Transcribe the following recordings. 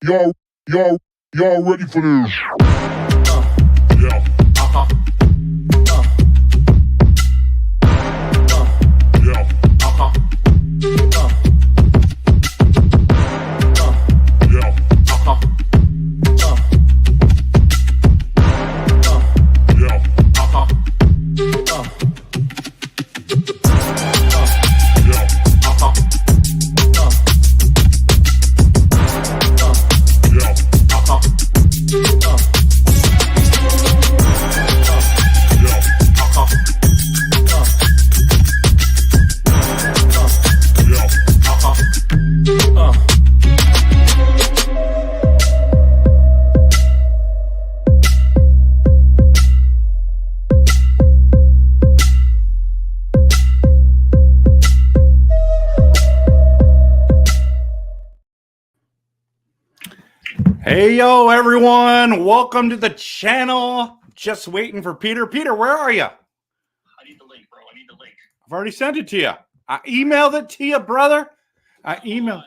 Y'all, y'all ready for this? Yeah. Hey, yo, everyone. Welcome to the channel. Just waiting for Peter. Peter, where are you? I need the link, bro. I need the link. I've already sent it to you. I emailed it to you, brother. I emailed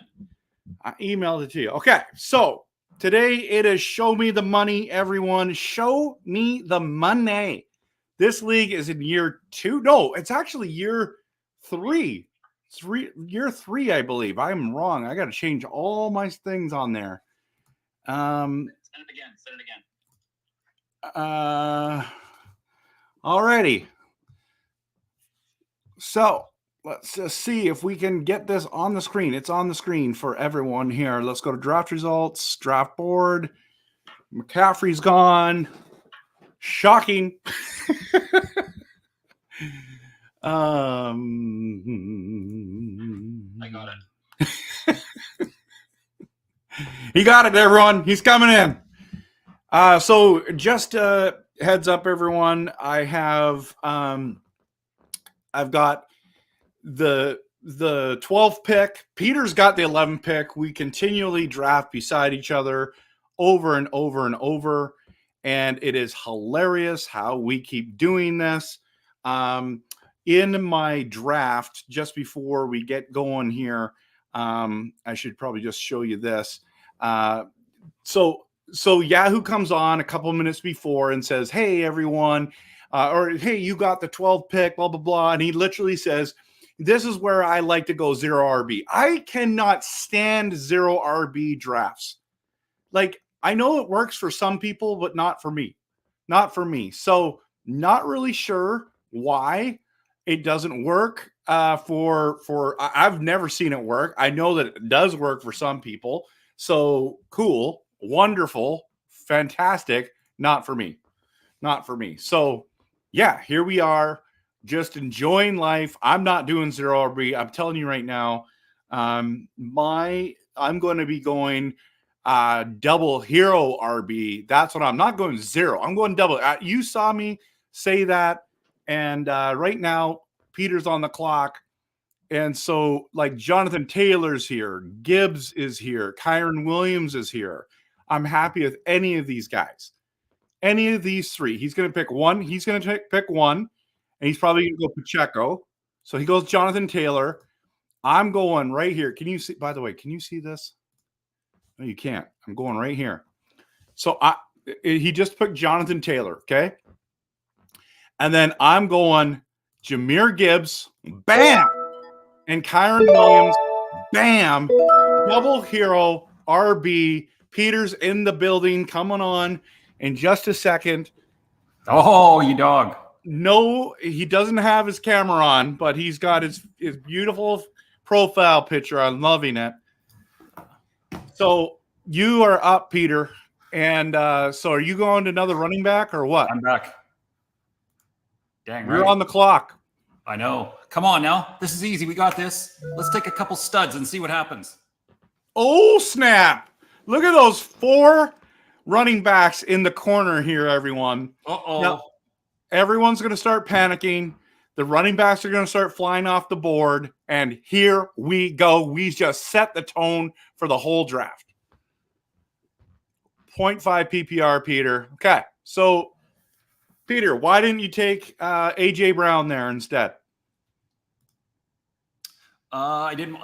it to you. Okay, so today it is Show Me the Money, everyone. Show me the money. This league is in year 2. No, it's actually year 3. Year 3, I believe. I'm wrong. I got to change all my things on there. Send it again. Alrighty. So let's just see if we can get this on the screen. It's on the screen for everyone here. Let's go to draft results, draft board. McCaffrey's gone. Shocking. I got it. He got it, everyone. He's coming in. So just heads up, everyone. I've got the 12th pick. Peter's got the 11th pick. We continually draft beside each other over and over and over, and it is hilarious how we keep doing this. In my draft, just before we get going here, I should probably just show you this. So Yahoo comes on a couple minutes before and says, "Hey, everyone," or "Hey, you got the 12th pick, blah, blah, blah." And he literally says, "This is where I like to go 0 RB. I cannot stand 0 RB drafts. Like, I know it works for some people, but not for me. Not for me. So not really sure why it doesn't work I've never seen it work. I know that it does work for some people. So cool, wonderful, fantastic. Not for me. Not for me. So yeah, here we are, just enjoying life. I'm not doing 0 RB. I'm telling you right now, I'm going to be going double hero RB. That's what I'm not going 0. I'm going double. You saw me say that. And right now, Peter's on the clock. And so, like, Jonathan Taylor's here. Gibbs is here. Kyron Williams is here. I'm happy with any of these guys. Any of these 3. He's going to pick one. He's going to pick one. And he's probably going to go Pacheco. So he goes Jonathan Taylor. I'm going right here. Can you see, by the way, can you see this? No, you can't. I'm going right here. So he just picked Jonathan Taylor, okay? And then I'm going Jahmyr Gibbs, bam, and Kyron Williams, bam, double hero RB. Peter's in the building, coming on in just a second. Oh, you dog. No, he doesn't have his camera on, but he's got his beautiful profile picture. I'm loving it. So you are up, Peter. And so are you going to another running back or what? I'm back. Dang right. You're on the clock. I know. Come on now. This is easy. We got this. Let's take a couple studs and see what happens. Oh, snap. Look at those 4 running backs in the corner here, everyone. Uh-oh. Now, everyone's going to start panicking. The running backs are going to start flying off the board. And here we go. We just set the tone for the whole draft. 0.5 PPR, Peter. Okay, so Peter, why didn't you take A.J. Brown there instead? I didn't.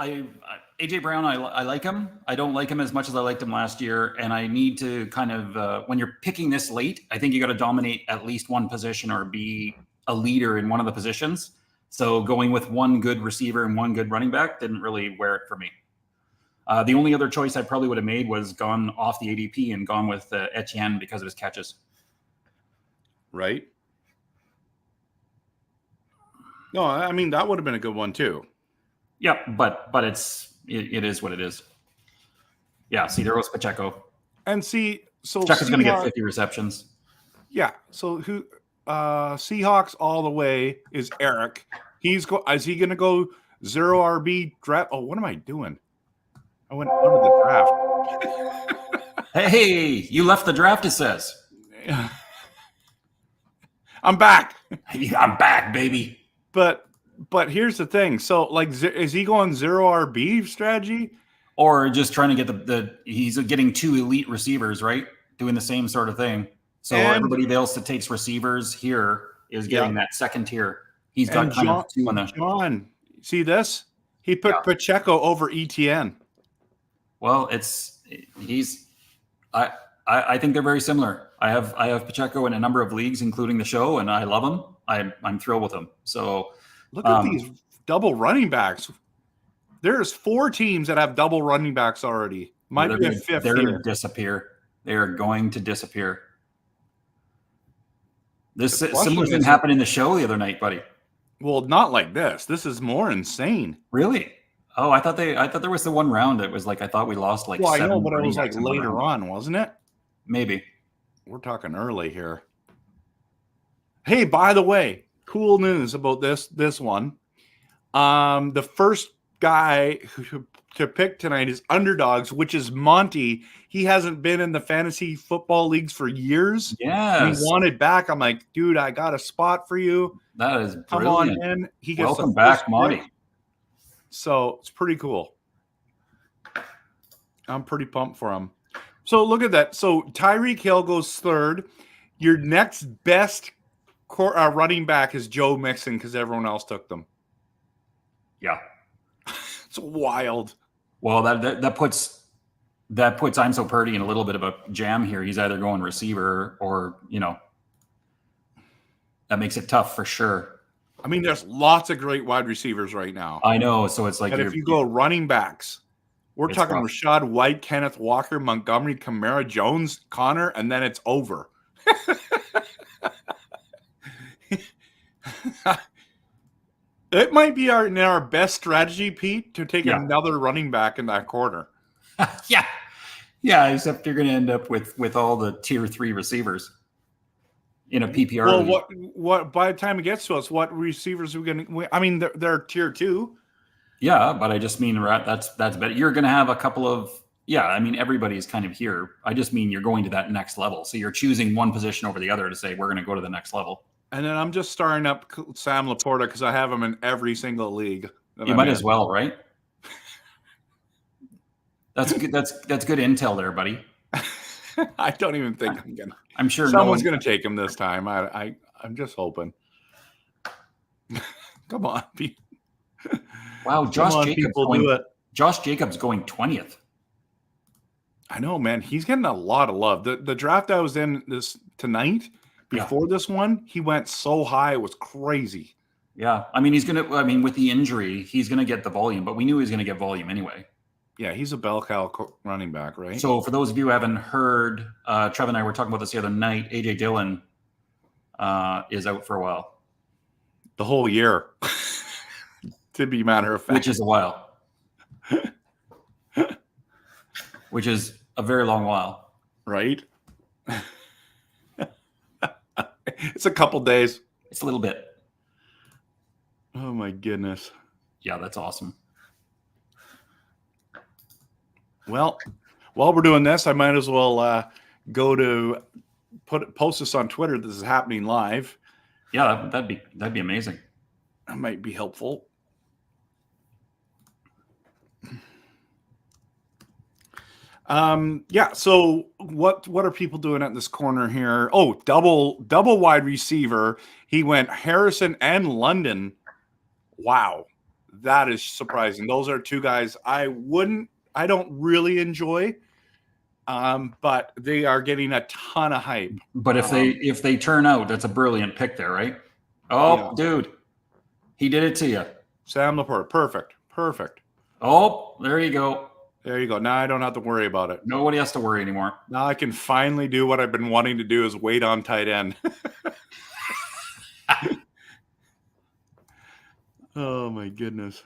AJ Brown, I like him. I don't like him as much as I liked him last year. And I need to kind of, when you're picking this late, I think you got to dominate at least one position or be a leader in one of the positions. So going with one good receiver and one good running back didn't really wear it for me. The only other choice I probably would have made was gone off the ADP and gone with Etienne because of his catches. Right. No, I mean, that would have been a good one too. Yeah, but it is what it is. Yeah, see, there goes Pacheco. And see, so Pacheco's going to get 50 receptions. Yeah. So who? Seahawks all the way is Eric. Is he going to go 0 RB draft? Oh, what am I doing? I went out of the draft. Hey, you left the draft. It says. I'm back. I'm back, baby. But here's the thing. So, like, is he going 0 RB strategy? Or just trying to get he's getting 2 elite receivers, right? Doing the same sort of thing. So everybody else that takes receivers here is getting that second tier. He's got kind of 2 on the. John, see this? He put Pacheco over ETN. Well, I think they're very similar. I have Pacheco in a number of leagues, including the show, and I love him. I'm thrilled with him. So look at these double running backs. There's 4 teams that have double running backs already. Might be a 5th. They're going to disappear. They are going to disappear. This similar thing happened in the show the other night, buddy. Well, not like this. This is more insane. Really? Oh, I thought there was the one round that was like, I thought we lost like. Well, I know, but it was like later on, wasn't it? Maybe. We're talking early here. Hey, by the way, cool news about this one. The first guy to pick tonight is underdogs, which is Monty. He hasn't been in the fantasy football leagues for years. Yeah, he wanted back. I'm like, dude, I got a spot for you. That is brilliant. Come on in. He gets welcome back, Monty. So it's pretty cool. I'm pretty pumped for him. So look at that. So Tyreek Hill goes 3rd. Your next best running back is Joe Mixon because everyone else took them. Yeah. It's wild. Well, that puts I'm So Purdy in a little bit of a jam here. He's either going receiver or, that makes it tough for sure. I mean, there's lots of great wide receivers right now. I know. So it's like, but if you go running backs, we're talking rough. Rashad White, Kenneth Walker, Montgomery, Kamara, Jones, Connor, and then it's over. It might be our best strategy, Pete, to take another running back in that corner. Yeah, except you're going to end up with all the tier 3 receivers in a PPR. Well, league. what by the time it gets to us, what receivers are we going to? I mean, they're tier 2. Yeah, but I just mean that's better. You're going to have a couple of I mean, everybody's kind of here. I just mean you're going to that next level. So you're choosing one position over the other to say we're going to go to the next level. And then I'm just starting up Sam Laporta because I have him in every single league. You might as well, right? That's good. That's good intel there, buddy. I don't even think I'm gonna. I'm sure someone's gonna take him this time. I'm just hoping. Come on, Pete. Wow, Josh Jacobs going 20th. I know, man. He's getting a lot of love. The draft I was in tonight. Before this one, he went so high, it was crazy. Yeah. I mean, with the injury, he's going to get the volume, but we knew he was going to get volume anyway. Yeah, he's a bell cow running back, right? So for those of you who haven't heard, Trev and I were talking about this the other night, A.J. Dillon is out for a while. The whole year, to be matter of fact. Which is a while. Which is a very long while. Right? It's a couple days. It's a little bit. Oh my goodness. Yeah, that's awesome. Well, while we're doing this, I might as well go to post this on Twitter. This is happening live. Yeah, that'd be amazing. That might be helpful. So what are people doing at this corner here? Oh, double wide receiver. He went Harrison and London. Wow. That is surprising. Those are two guys I don't really enjoy, but they are getting a ton of hype. But if they turn out, that's a brilliant pick there, right? Oh, dude, he did it to you. Sam Laporte, perfect. Oh, there you go. There you go. Now I don't have to worry about it. Nobody has to worry anymore. Now I can finally do what I've been wanting to do, is wait on tight end. Oh my goodness.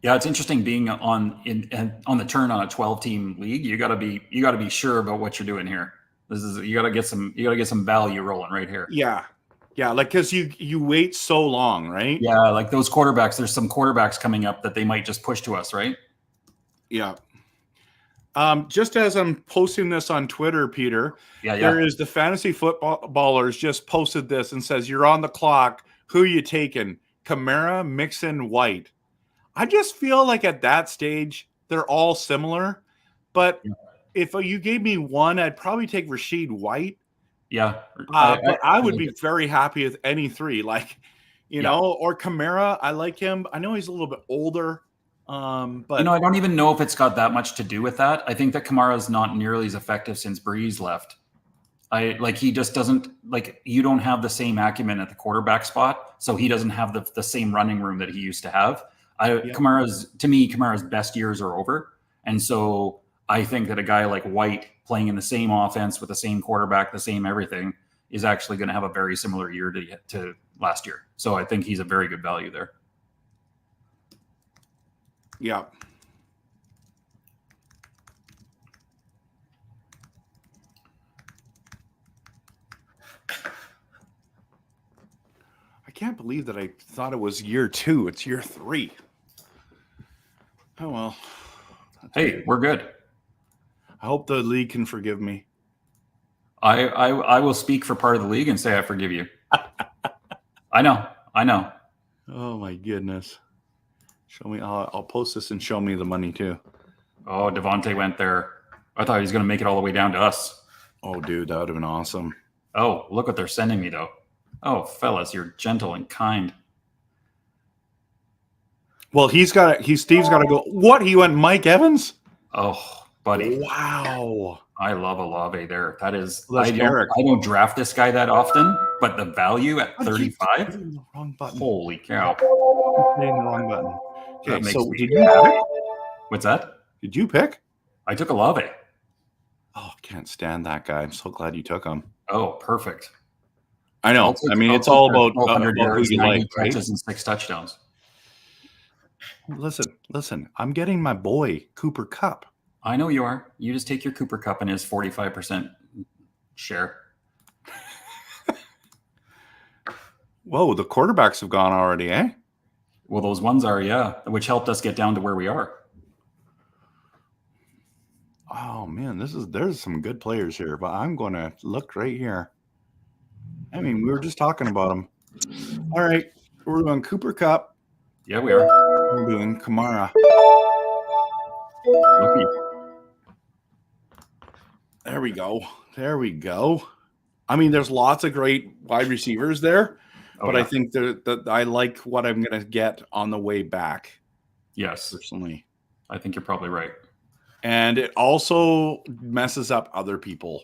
Yeah, it's interesting being on the turn on a 12-team league. You gotta be sure about what you're doing here. You gotta get some value rolling right here. Yeah, like because you wait so long, right? Yeah, like those quarterbacks. There's some quarterbacks coming up that they might just push to us, right? Yeah. Just as I'm posting this on Twitter, Peter, there is the fantasy footballers just posted this and says, "You're on the clock. Who you taking? Kamara, Mixon, White." I just feel like at that stage, they're all similar. But if you gave me one, I'd probably take Rashid White. Yeah. But I would be very happy with any three. Like, you know, or Kamara. I like him. I know he's a little bit older. But I don't even know if it's got that much to do with that. I think that Kamara's not nearly as effective since Breeze left. He just doesn't, you don't have the same acumen at the quarterback spot, so he doesn't have the same running room that he used to have. Kamara's best years are over, and so I think that a guy like White playing in the same offense with the same quarterback, the same everything, is actually going to have a very similar year to last year. So I think he's a very good value there. Yeah. I can't believe that I thought it was year 2. It's year 3. Oh, well. Hey, we're good. I hope the league can forgive me. I will speak for part of the league and say I forgive you. I know. Oh, my goodness. Show me. I'll post this and show me the money too. Oh, Devontae went there. I thought he was going to make it all the way down to us. Oh, dude, that would have been awesome. Oh, look what they're sending me, though. Oh, fellas, you're gentle and kind. Well, Steve's got to go. What? He went Mike Evans? Oh, buddy. Wow. I love Olave there. That is, I don't draft this guy that often, but the value at 35? The wrong button. Holy cow. I'm hitting the wrong button. Okay, so did you pick? What's that? Did you pick? I took Olave. Oh, can't stand that guy. I'm so glad you took him. Oh, perfect. I know. It's all about 1,200 yards, who you 90 like, right? catches, and 6 touchdowns. Listen. I'm getting my boy Cooper Kupp. I know you are. You just take your Cooper Kupp and his 45% share. Whoa, the quarterbacks have gone already, eh? Well, those ones are, which helped us get down to where we are. Oh man, there's some good players here, but I'm going to look right here. I mean, we were just talking about them. All right, we're doing Cooper Kupp. Yeah, we are. We're doing Kamara. Lucky. There we go. I mean, there's lots of great wide receivers there, but I think that I like what I'm going to get on the way back. Yes, personally, I think you're probably right. And it also messes up other people.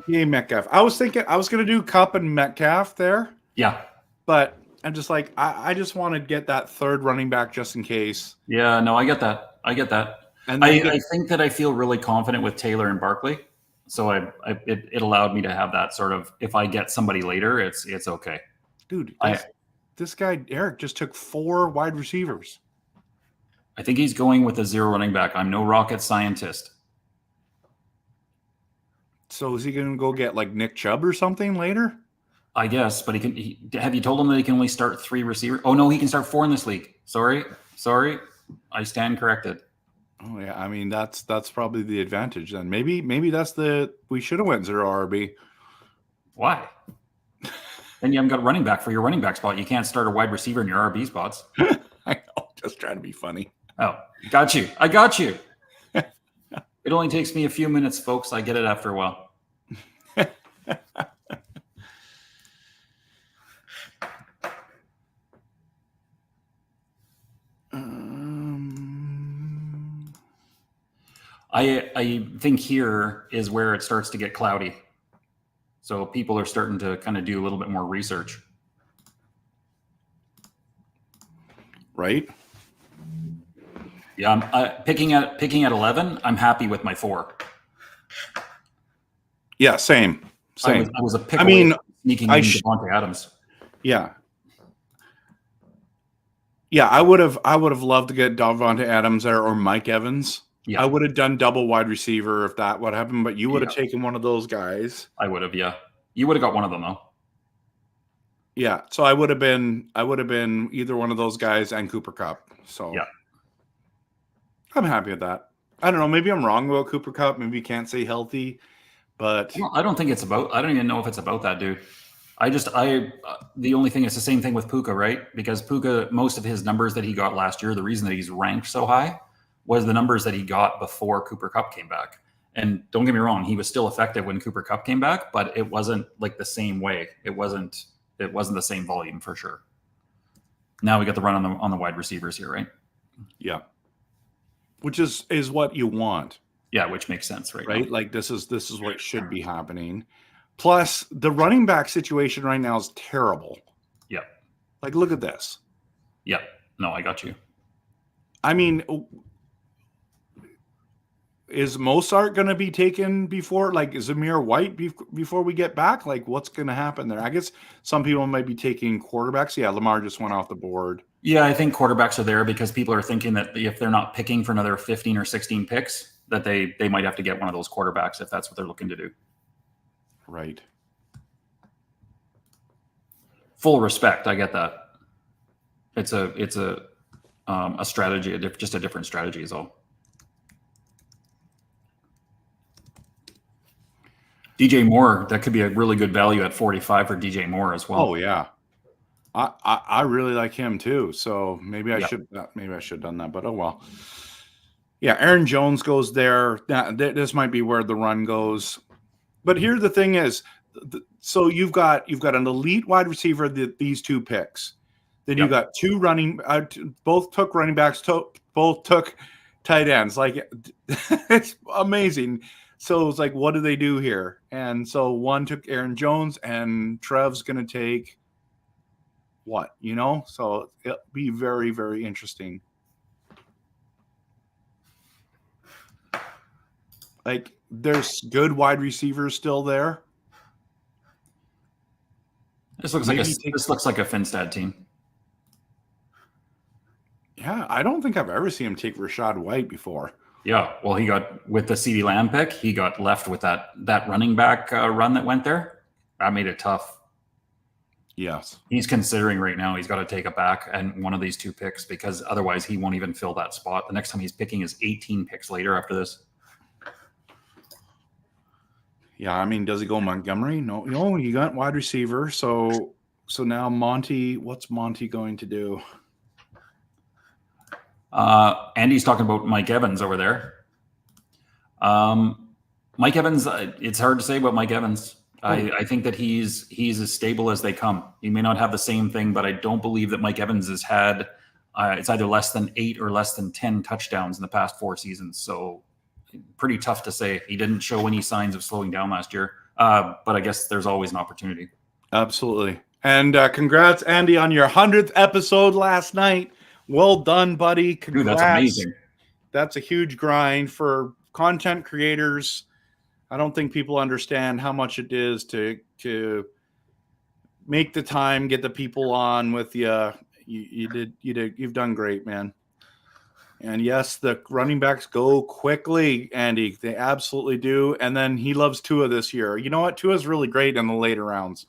Okay, Metcalf. I was thinking I was going to do Kupp and Metcalf there. Yeah. But I'm just like, I just want to get that third running back just in case. Yeah, no, I get that. And I think that I feel really confident with Taylor and Barkley. So it allowed me to have that sort of, if I get somebody later, it's okay. Dude, this guy, Eric, just took 4 wide receivers. I think he's going with a 0 running back. I'm no rocket scientist. So is he going to go get like Nick Chubb or something later? I guess, but have you told him that he can only start 3 receivers? Oh no, he can start 4 in this league. Sorry. I stand corrected. Oh yeah, I mean that's probably the advantage then. Maybe that's we should have went 0 RB. Why? Then you haven't got running back for your running back spot. You can't start a wide receiver in your RB spots. I know, just trying to be funny. Oh, got you. I got you. It only takes me a few minutes, folks. I get it after a while. I think here is where it starts to get cloudy. So people are starting to kind of do a little bit more research. Right? Yeah, I'm picking at 11. I'm happy with my 4. Yeah, same. I was a pick. I mean, sneaking in Devontae Adams. Yeah. Yeah, I would have loved to get Davante Adams there or Mike Evans. Yeah. I would have done double wide receiver if that would happen, but you would have taken one of those guys. I would have, yeah. You would have got one of them though. Yeah. So I would have been either one of those guys and Cooper Kupp. So yeah. I'm happy with that. I don't know. Maybe I'm wrong about Cooper Kupp. Maybe you can't say healthy, but I don't think it's about. I don't even know if it's about that, dude. The only thing is the same thing with Puka, right? Because Puka, most of his numbers that he got last year, the reason that he's ranked so high was the numbers that he got before Cooper Kupp came back. And don't get me wrong, he was still effective when Cooper Kupp came back, but it wasn't like the same way. It wasn't the same volume for sure. Now we got the run on the wide receivers here, right? Yeah. Which is what you want. Yeah, which makes sense, right? Right? Now. Like this is what should be happening. Plus, the running back situation right now is terrible. Yeah. Like, look at this. Yeah. No, I got you. I mean, is Mostert going to be taken before, like, is Zamir White before we get back? Like, what's going to happen there? I guess some people might be taking quarterbacks. Yeah, Lamar just went off the board. Yeah, I think quarterbacks are there because people are thinking that if they're not picking for another 15 or 16 picks, that they might have to get one of those quarterbacks if that's what they're looking to do. Right. Full respect. I get that. It's a strategy, just a different strategy is all. DJ Moore, that could be a really good value at 45 for DJ Moore as well. Oh yeah. I really like him too. So maybe I should have done that, but oh well. Yeah, Aaron Jones goes there. This might be where the run goes. But here the thing is, so you've got an elite wide receiver, these 2 picks. Then you got 2 running, both took running backs, both took tight ends. Like, it's amazing. So it's like, what do they do here? And so one took Aaron Jones, and Trev's going to take what, So it'll be very, very interesting. Like, there's good wide receivers still there. This looks like a Finstad team. Yeah, I don't think I've ever seen him take Rashad White before. Yeah, well, he got with the CeeDee Lamb pick, he got left with that running back run that went there. That made it tough. Yes, he's considering right now he's got to take it back and one of these 2 picks because otherwise he won't even fill that spot. The next time he's picking is 18 picks later after this. Yeah, I mean, does he go Montgomery? No, you got wide receiver. So now Monty, what's Monty going to do? Andy's talking about Mike Evans over there. Mike Evans, it's hard to say about Mike Evans. I think that he's as stable as they come. He may not have the same thing, but I don't believe that Mike Evans has had it's either less than 8 or less than 10 touchdowns in the past 4 seasons. So pretty tough to say. He didn't show any signs of slowing down last year, but I guess there's always an opportunity. Absolutely. And congrats, Andy, on your 100th episode last night. Well done, buddy. Congrats. Dude, that's amazing. That's a huge grind for content creators. I don't think people understand how much it is to make the time, get the people on with you. You've done great, man. And yes, the running backs go quickly, Andy. They absolutely do. And then he loves Tua this year. You know what? Tua's really great in the later rounds.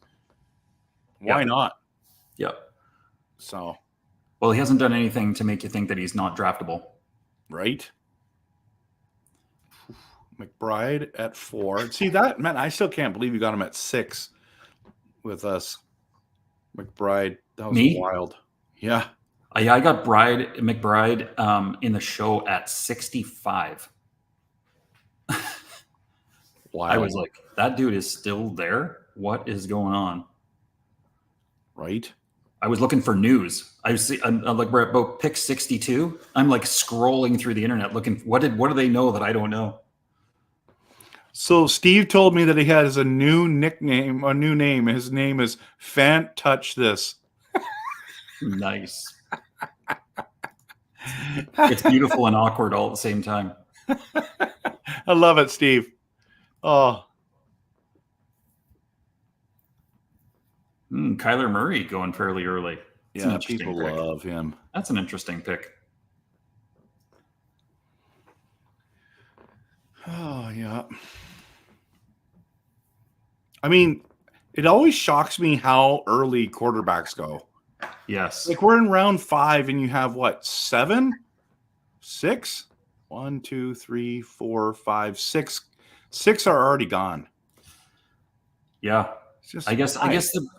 Why not? Yep. So. Well, he hasn't done anything to make you think that he's not draftable. Right? McBride at 4. See that, man? I still can't believe you got him at 6 with us. McBride. That was wild. Yeah. Yeah, I got McBride in the show at 65. Wow. I was like, that dude is still there? What is going on? Right? I was looking for news. I'm like, we're at about pick 62. I'm like scrolling through the internet looking. What do they know that I don't know? So Steve told me that he has a new nickname, a new name. His name is Fant Touch This. Nice. It's beautiful and awkward all at the same time. I love it, Steve. Oh, Kyler Murray going fairly early. That's an yeah, interesting people pick. love him. That's an interesting pick. Oh, yeah. I mean, it always shocks me how early quarterbacks go. Yes. Like we're in round 5 and you have what, 7? 6? 1, 2, 3, 4, 5, 6. 6 are already gone. Yeah. It's just I guess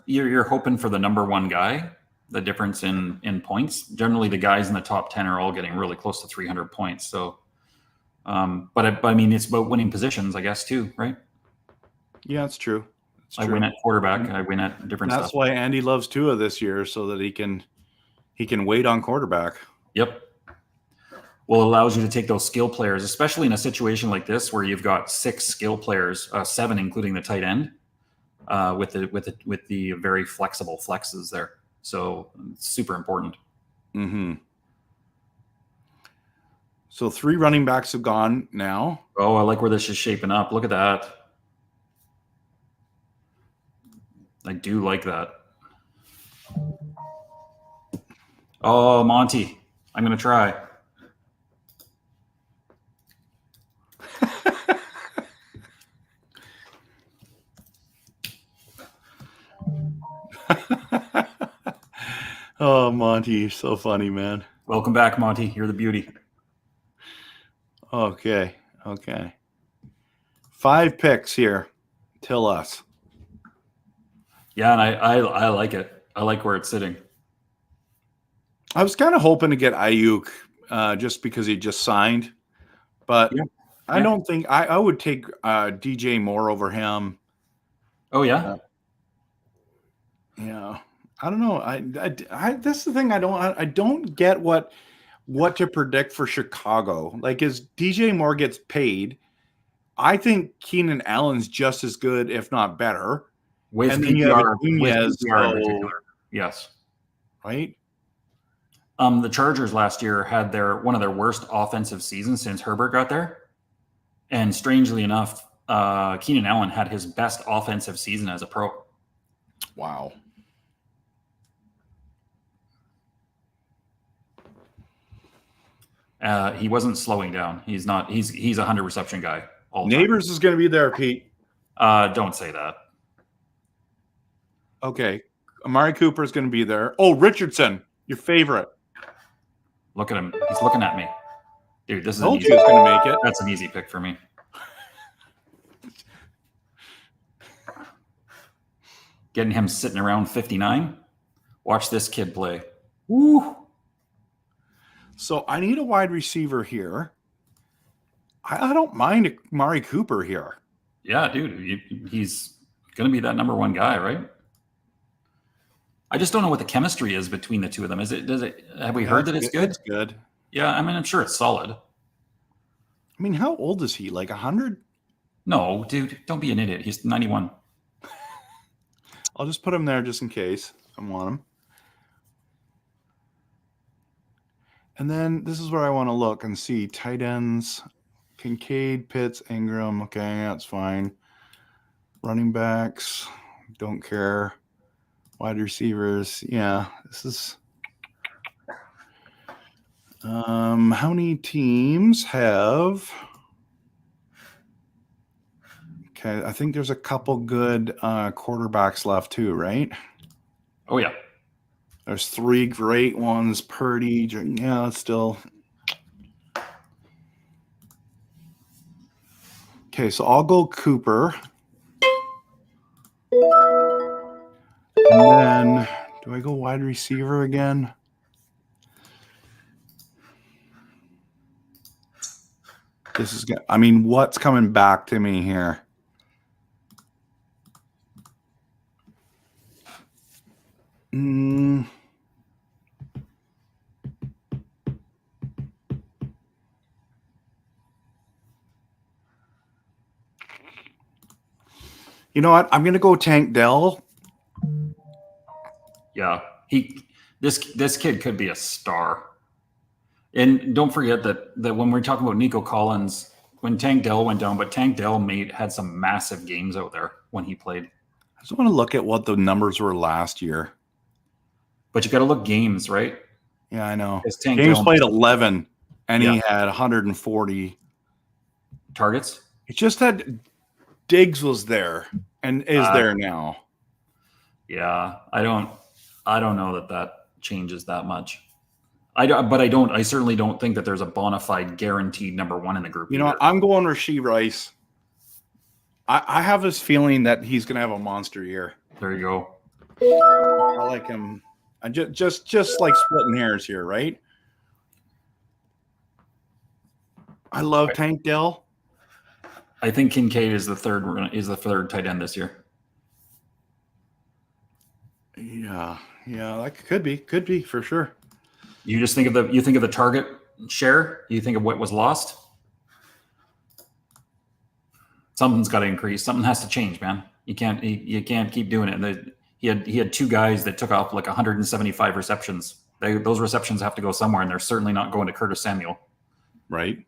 you're hoping for the number one guy, the difference in points. Generally, the guys in the top 10 are all getting really close to 300 points. So, but I mean, it's about winning positions, I guess, too, right? Yeah, it's true. I win at quarterback. I win at different That's stuff. why Andy loves Tua this year, so that he can wait on quarterback. Yep. Well, it allows you to take those skill players, especially in a situation like this where you've got 6 skill players, 7 including the tight end, with the very flexible flexes there. So it's super important. Mm-hmm. So 3 running backs have gone now. Oh, I like where this is shaping up. Look at that. I do like that. Oh, Monty, I'm going to try. Oh, Monty, you're so funny, man. Welcome back, Monty. You're the beauty. Okay. 5 picks here. Till us. Yeah, and I like it. I like where it's sitting. I was kind of hoping to get Ayuk just because he just signed, but Yeah. I don't think I would take DJ Moore over him. Oh yeah. Yeah, I don't know. I that's the thing. I don't get what to predict for Chicago. Like, as DJ Moore gets paid, I think Keenan Allen's just as good, if not better. With And then you have PPR, with Nunez, PPR in so- particular. Yes. right? The Chargers last year had one of their worst offensive seasons since Herbert got there. And strangely enough, Keenan Allen had his best offensive season as a pro. Wow. He wasn't slowing down. He's not. He's a 100 reception guy. All the time. Neighbors is going to be there, Pete. Don't say that. Okay. Amari Cooper is going to be there. Oh, Richardson, your favorite. Look at him. He's looking at me. Dude, this is Told you he was going to make it. That's an easy pick for me. Getting him sitting around 59. Watch this kid play. Woo! So I need a wide receiver here. I don't mind Amari Cooper here. Yeah, dude, he's going to be that number one guy, right? I just don't know what the chemistry is between the two of them. Have we heard that it's good? It's good. Yeah, I mean, I'm sure it's solid. I mean, how old is he? Like 100? No, dude, don't be an idiot. He's 91. I'll just put him there just in case I want him. And then this is where I want to look and see tight ends. Kincaid, Pitts, Ingram. Okay, that's fine. Running backs, don't care. Wide receivers, yeah. This is how many teams have? Okay, I think there's a couple good quarterbacks left too, right? Oh yeah. There's 3 great ones. Purdy, yeah, it's still. Okay, so I'll go Cooper. And then, do I go wide receiver again? This is good. I mean, what's coming back to me here? You know what? I'm going to go Tank Dell. Yeah, this kid could be a star. And don't forget that when we're talking about Nico Collins, when Tank Dell went down, but Tank Dell had some massive games out there when he played. I just want to look at what the numbers were last year. But you got to look games, right? Yeah, I know. Tank James Dell played 11, and Yeah. he had 140 targets. It just had Diggs was there and is there now. Yeah, I don't know that changes that much. I certainly don't think that there's a bona fide guaranteed number one in the group. You know, I'm going Rashee Rice. I have this feeling that he's going to have a monster year. There you go. I like him. I just like splitting hairs here, right? I love Tank Dell. I think Kincaid is the third tight end this year. Yeah, that could be for sure. You just think of the target share. You think of what was lost. Something's got to increase. Something has to change, man. You can't keep doing it. He had two guys that took off like 175 receptions. Those receptions have to go somewhere, and they're certainly not going to Curtis Samuel. Right.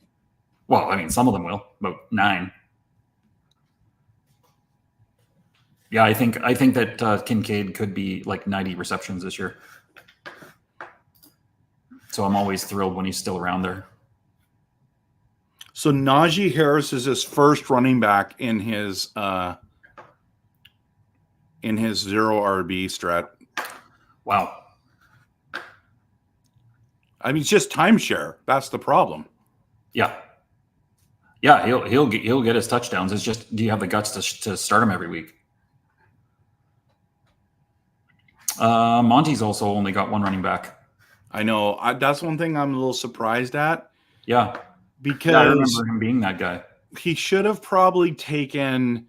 Well, I mean, some of them will, about 9. Yeah, I think that Kincaid could be like 90 receptions this year. So I'm always thrilled when he's still around there. So Najee Harris is his first running back in his 0 RB strat. Wow. I mean, it's just timeshare. That's the problem. Yeah. Yeah, he'll get his touchdowns. It's just, do you have the guts to start him every week? Monty's also only got one running back. I know. That's one thing I'm a little surprised at. Yeah. Because I remember him being that guy. He should have probably taken,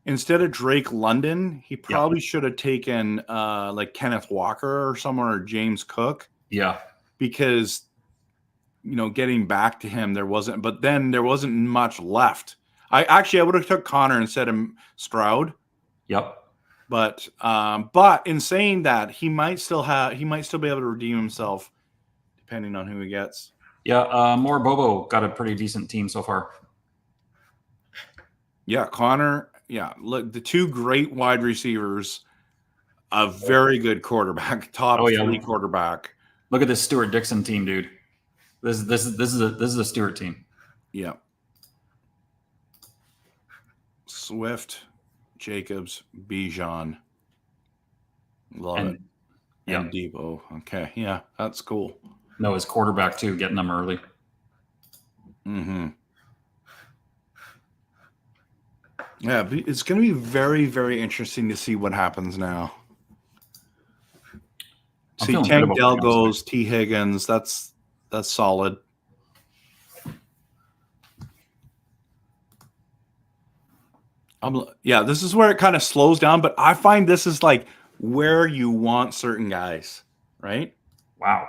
instead of Drake London, he probably should have taken like Kenneth Walker or someone, or James Cook. Yeah. Because, getting back to him, there wasn't much left. I would have took Connor instead of Stroud. Yep. But in saying that, he might still be able to redeem himself depending on who he gets. Yeah, Moore Bobo got a pretty decent team so far. Yeah, Connor. Yeah, look, the two great wide receivers, a very good quarterback, top 3 quarterback. Look at this Stuart Dixon team, dude. This is a Stuart team. Yeah. Swift, Jacobs, Bijan. Love it. Yeah. And Debo. Okay. Yeah, that's cool. No, his quarterback too, getting them early. Mm-hmm. Yeah, it's going to be very, very interesting to see what happens now. See, Tank Dell goes, T. Higgins. That's solid. This is where it kind of slows down, but I find this is like where you want certain guys, right? Wow.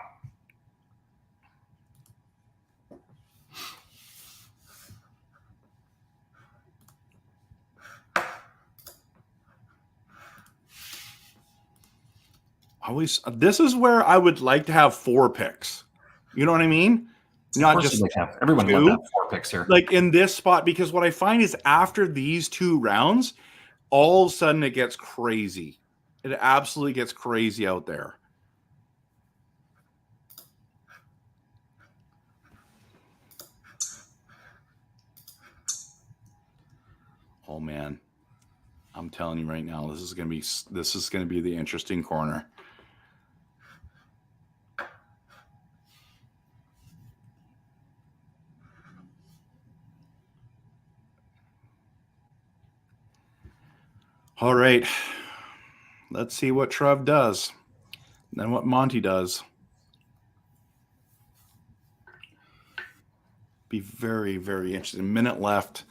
This is where I would like to have 4 picks. You know what I mean? Not just everyone would have 4 picks here. Like in this spot, because what I find is after these 2 rounds, all of a sudden it gets crazy. It absolutely gets crazy out there. Oh man, I'm telling you right now, this is gonna be the interesting corner. All right, let's see what Trev does, and then what Monty does. Be very, very interesting. A minute left.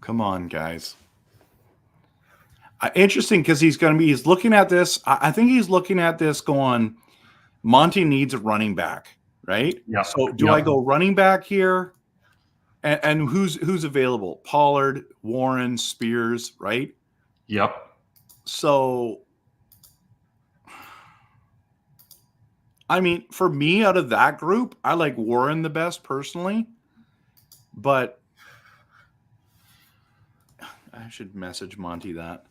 Come on, guys. Interesting because he's looking at this. I think he's looking at this going, Monty needs a running back, right? Yeah. So do I go running back here? And who's available? Pollard, Warren, Spears, right? Yep. So, I mean, for me, out of that group, I like Warren the best personally, but I should message Monty that.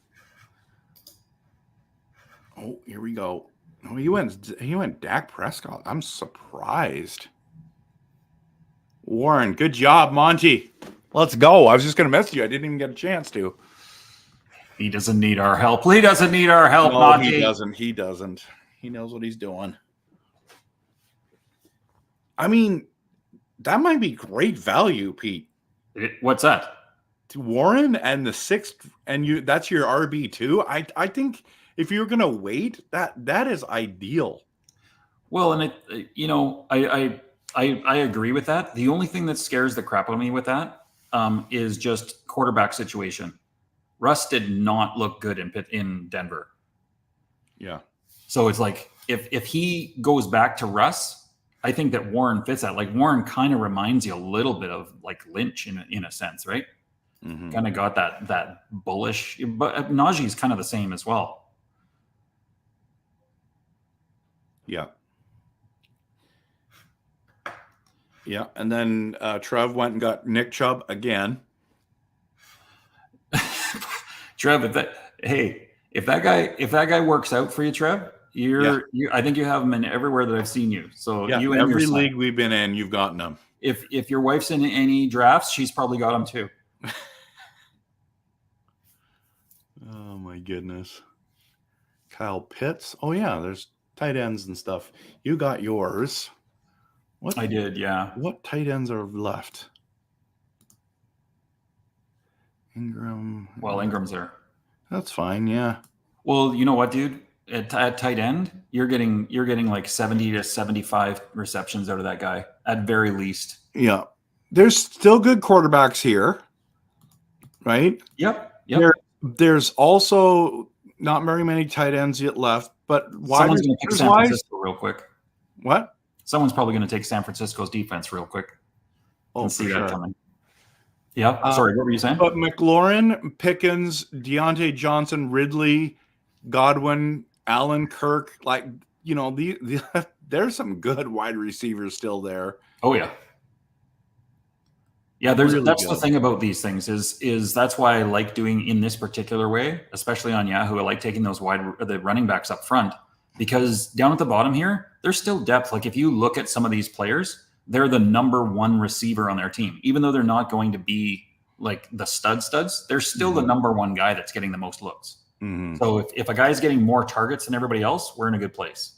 Oh, here we go. Oh, he went Dak Prescott. I'm surprised. Warren, good job, Monty. Let's go. I was just going to message you. I didn't even get a chance to. He doesn't need our help. He doesn't need our help, No, Monty. He doesn't. He knows what he's doing. I mean, that might be great value, Pete. What's that? Warren and the sixth, and that's your RB2. I think if you're gonna wait, that is ideal. Well, and I agree with that. The only thing that scares the crap out of me with that is just quarterback situation. Russ did not look good in Denver. Yeah. So it's like if he goes back to Russ, I think that Warren fits that. Like Warren kind of reminds you a little bit of like Lynch in a sense, right? Mm-hmm. Kind of got that bullish, but Najee's kind of the same as well. Yeah. Yeah, and then Trev went and got Nick Chubb again. Trev, if that guy works out for you, Trev, I think you have him in everywhere that I've seen you. So you and every your son. league we've been in, you've gotten them. If your wife's in any drafts, she's probably got them too. Oh my goodness. Kyle Pitts. Oh yeah, there's tight ends and stuff. You got yours. What I did, yeah. What tight ends are left? Ingram. Well, Ingram's there. That's fine, yeah. Well, you know what, dude? At tight end, you're getting like 70 to 75 receptions out of that guy at very least. Yeah. There's still good quarterbacks here, right? Yep. There's also not very many tight ends yet left, but someone's going to pick San Francisco real quick. What? Someone's probably going to take San Francisco's defense real quick. Oh, and see for that sure. coming. Yeah. Sorry, what were you saying? But McLaurin, Pickens, Deontay Johnson, Ridley, Godwin, Allen, Kirk, like, you know, there's some good wide receivers still there. Oh yeah. Yeah, that's the thing about these things is that's why I like doing in this particular way, especially on Yahoo. I like taking the running backs up front because down at the bottom here, there's still depth. Like if you look at some of these players, they're the number one receiver on their team, even though they're not going to be like the studs. They're still the number one guy that's getting the most looks. Mm-hmm. So if a guy's getting more targets than everybody else, we're in a good place.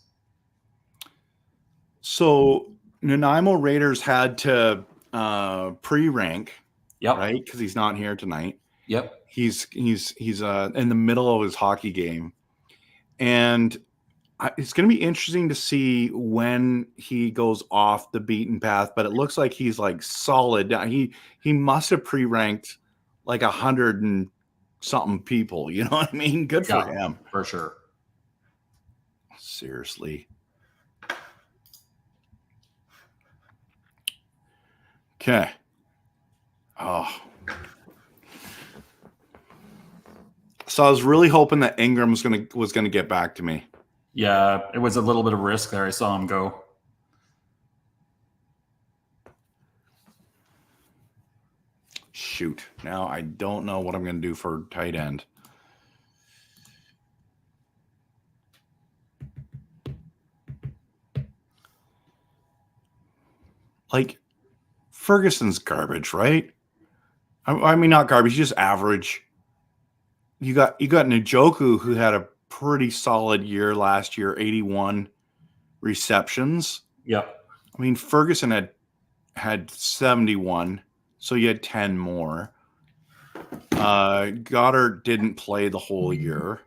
So Nanaimo Raiders had to pre-rank, right? Because he's not here tonight. Yep. He's in the middle of his hockey game, and it's going to be interesting to see when he goes off the beaten path. But it looks like he's like solid. He must have pre-ranked like 100 and something people. You know what I mean? Good for him, for sure. Seriously. Okay. Oh. So I was really hoping that Ingram was gonna get back to me. Yeah, it was a little bit of risk there. I saw him go. Shoot. Now I don't know what I'm gonna do for tight end. Like Ferguson's garbage, right? I mean, not garbage, just average. You got Njoku, who had a pretty solid year last year, 81 receptions. Yep. I mean, Ferguson had 71, so you had 10 more. Goddard didn't play the whole year.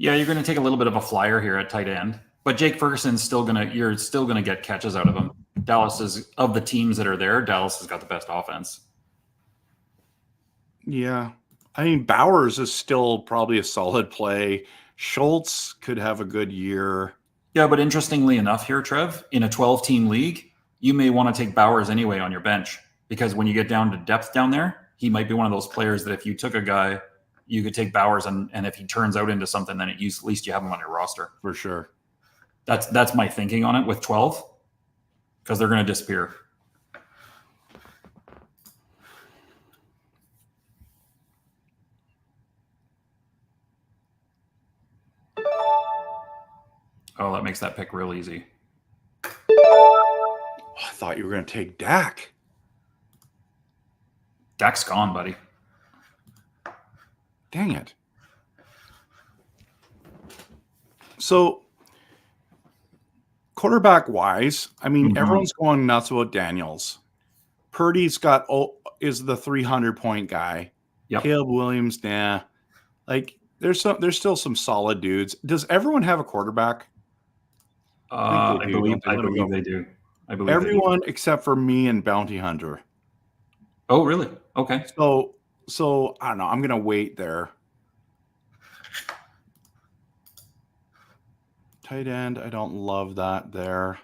Yeah, you're going to take a little bit of a flyer here at tight end, but Jake Ferguson's you're still going to get catches out of him. Dallas is, of the teams that are there, Dallas has got the best offense. Yeah. I mean, Bowers is still probably a solid play. Schultz could have a good year. Yeah, but interestingly enough here, Trev, in a 12-team league, you may want to take Bowers anyway on your bench, because when you get down to depth down there, he might be one of those players that if you took a guy, you could take Bowers, and if he turns out into something, then at least you have him on your roster. For sure. That's my thinking on it with 12, because they're going to disappear. Oh, that makes that pick real easy. Oh, I thought you were going to take Dak. Dak's gone, buddy. Dang it. So, quarterback-wise, I mean, everyone's going nuts about Daniels. Purdy's is the 300-point guy. Yep. Caleb Williams, nah. Like, there's still some solid dudes. Does everyone have a quarterback? I believe they do. I believe everyone except for me and Bounty Hunter. Oh, really? Okay. So I don't know. I'm gonna wait there. Tight end. I don't love that there.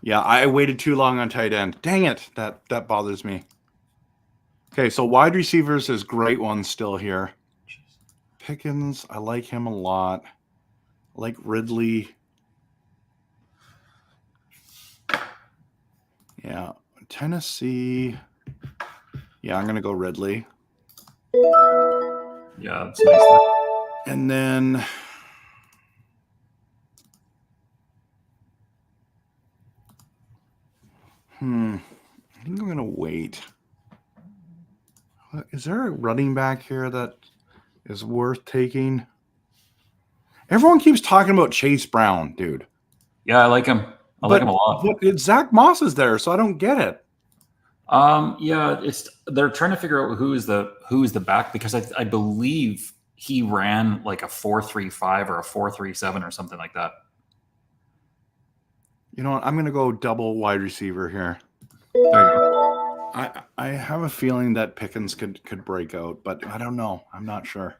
Yeah, I waited too long on tight end. Dang it. That bothers me. Okay, so wide receivers is great ones still here. Pickens, I like him a lot. I like Ridley. Yeah, Tennessee. Yeah, I'm going to go Ridley. Yeah, that's nice. And then I think I'm going to wait. Is there a running back here that is worth taking? Everyone keeps talking about Chase Brown, dude. Yeah, I like him. I like him a lot. But Zach Moss is there, so I don't get it. Yeah, they're trying to figure out who is the back, because I believe he ran like a 4.35 or a 4.37 or something like that. You know what? I'm going to go double wide receiver here. There you go. I have a feeling that Pickens could break out, but I don't know. I'm not sure.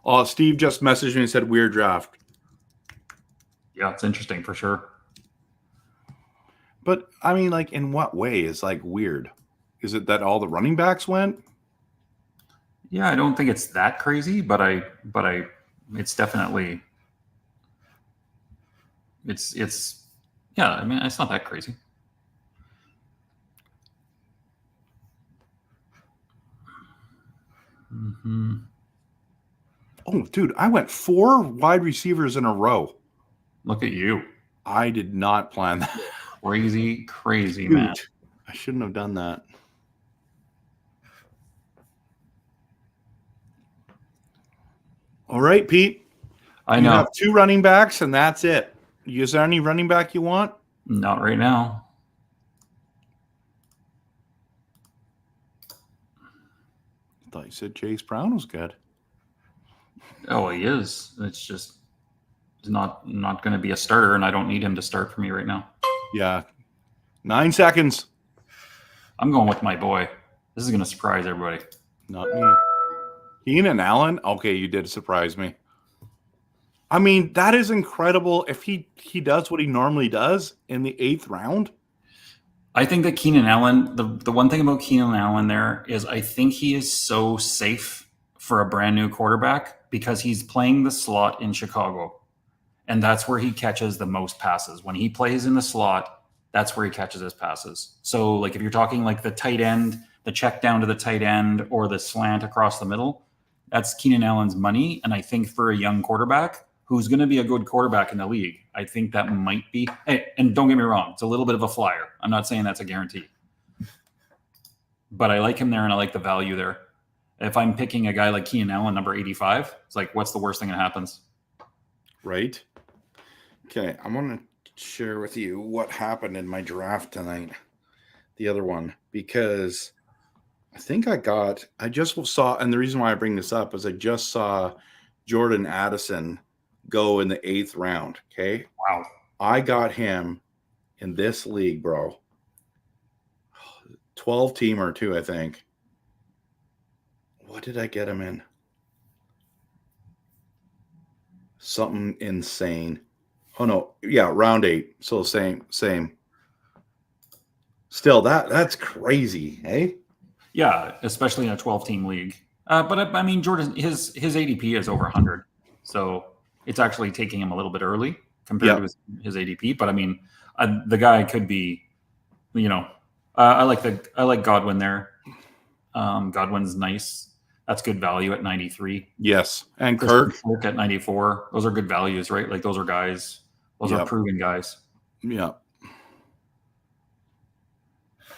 Oh, Steve just messaged me and said weird draft. Yeah, it's interesting for sure. But I mean, like, in what way is like weird? Is it that all the running backs went? Yeah, I don't think it's that crazy, but it's definitely it's yeah, I mean, it's not that crazy. Oh, dude, I went 4 wide receivers in a row. Look at you. I did not plan that. Crazy, Dude, man. I shouldn't have done that. All right, Pete. I know. You have 2 running backs, and that's it. Is there any running back you want? Not right now. I thought you said Chase Brown was good. Oh, he is. It's just not going to be a starter, and I don't need him to start for me right now. Yeah. 9 seconds. I'm going with my boy. This is going to surprise everybody. Not me. Keenan Allen? Okay, you did surprise me. I mean, that is incredible if he does what he normally does in the 8th round. I think that Keenan Allen, the one thing about Keenan Allen there is I think he is so safe for a brand new quarterback because he's playing the slot in Chicago. And that's where he catches the most passes. When he plays in the slot, that's where he catches his passes. So like if you're talking like the tight end, the check down to the tight end or the slant across the middle, that's Keenan Allen's money. And I think for a young quarterback who's going to be a good quarterback in the league, I think that might be, and don't get me wrong, it's a little bit of a flyer. I'm not saying that's a guarantee. But I like him there and I like the value there. If I'm picking a guy like Keenan Allen, number 85, it's like, what's the worst thing that happens? Right. Okay, I'm going to share with you what happened in my draft tonight. The other one, because I think I just saw, and the reason why I bring this up is I just saw Jordan Addison go in the 8th round. Okay. Wow. I got him in this league, bro. 12 teamer too, I think. What did I get him in? Something insane. Oh no, yeah, round 8. So same. Still, that's crazy, eh? Yeah, especially in a 12-team league. But I mean, Jordan, his ADP is over 100, so it's actually taking him a little bit early compared to his ADP. But I mean, the guy could be, I like Godwin there. Godwin's nice. That's good value at 93. Yes, and Kirk at 94. Those are good values, right? Like those are guys. Those are proven guys. Yeah.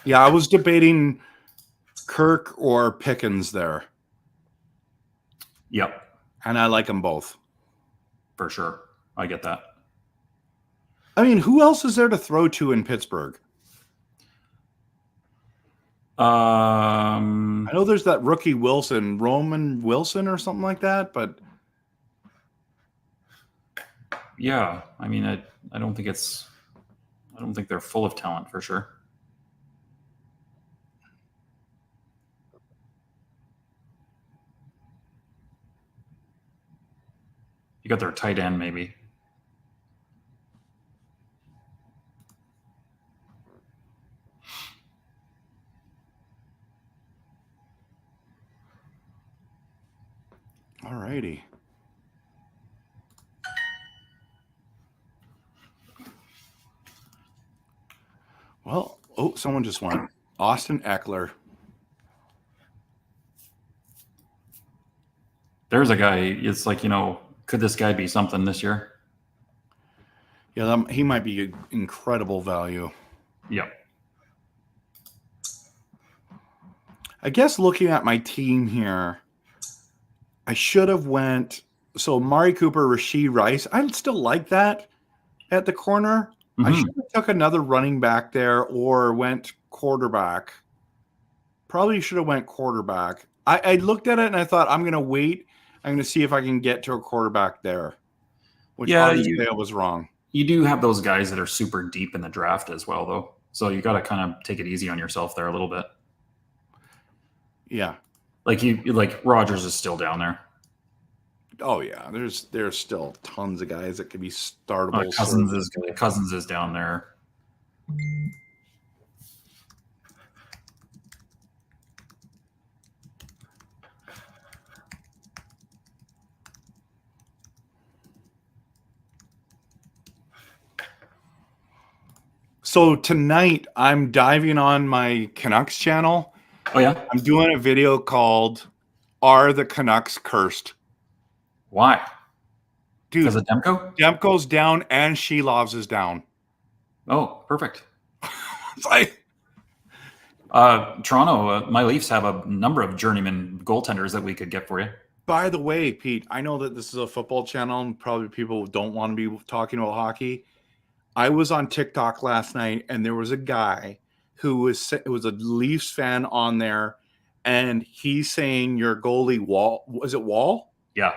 Yeah, I was debating Kirk or Pickens there. Yep. And I like them both. For sure. I get that. I mean, who else is there to throw to in Pittsburgh? I know there's that rookie Wilson, Roman Wilson or something like that, but yeah, I mean, I don't think they're full of talent for sure. You got their tight end, maybe. all righty. Well, someone just went. Austin Eckler. There's a guy, it's like, could this guy be something this year? Yeah, he might be an incredible value. Yep. I guess looking at my team here, I should have went. So Mari Cooper, Rashee Rice. I still like that at the corner. Mm-hmm. I should have took another running back there or went quarterback. Probably should have went quarterback. I looked at it and I thought, I'm going to wait. I'm going to see if I can get to a quarterback there. Which obviously I was wrong. You do have those guys that are super deep in the draft as well, though. So you got to kind of take it easy on yourself there a little bit. Yeah. Like Rodgers is still down there. Oh yeah, there's still tons of guys that could be startable. Cousins is down there. So tonight I'm diving on my Canucks channel. Oh yeah, I'm doing a video called "Are the Canucks Cursed?" Why? Dude, because of Demko? Demko's down and Shelovs is down. Oh, perfect. It's like Toronto, my Leafs have a number of journeyman goaltenders that we could get for you. By the way, Pete, I know that this is a football channel and probably people don't want to be talking about hockey. I was on TikTok last night and there was a guy who was a Leafs fan on there, and he's saying your goalie Wall, was it Wall? Yeah.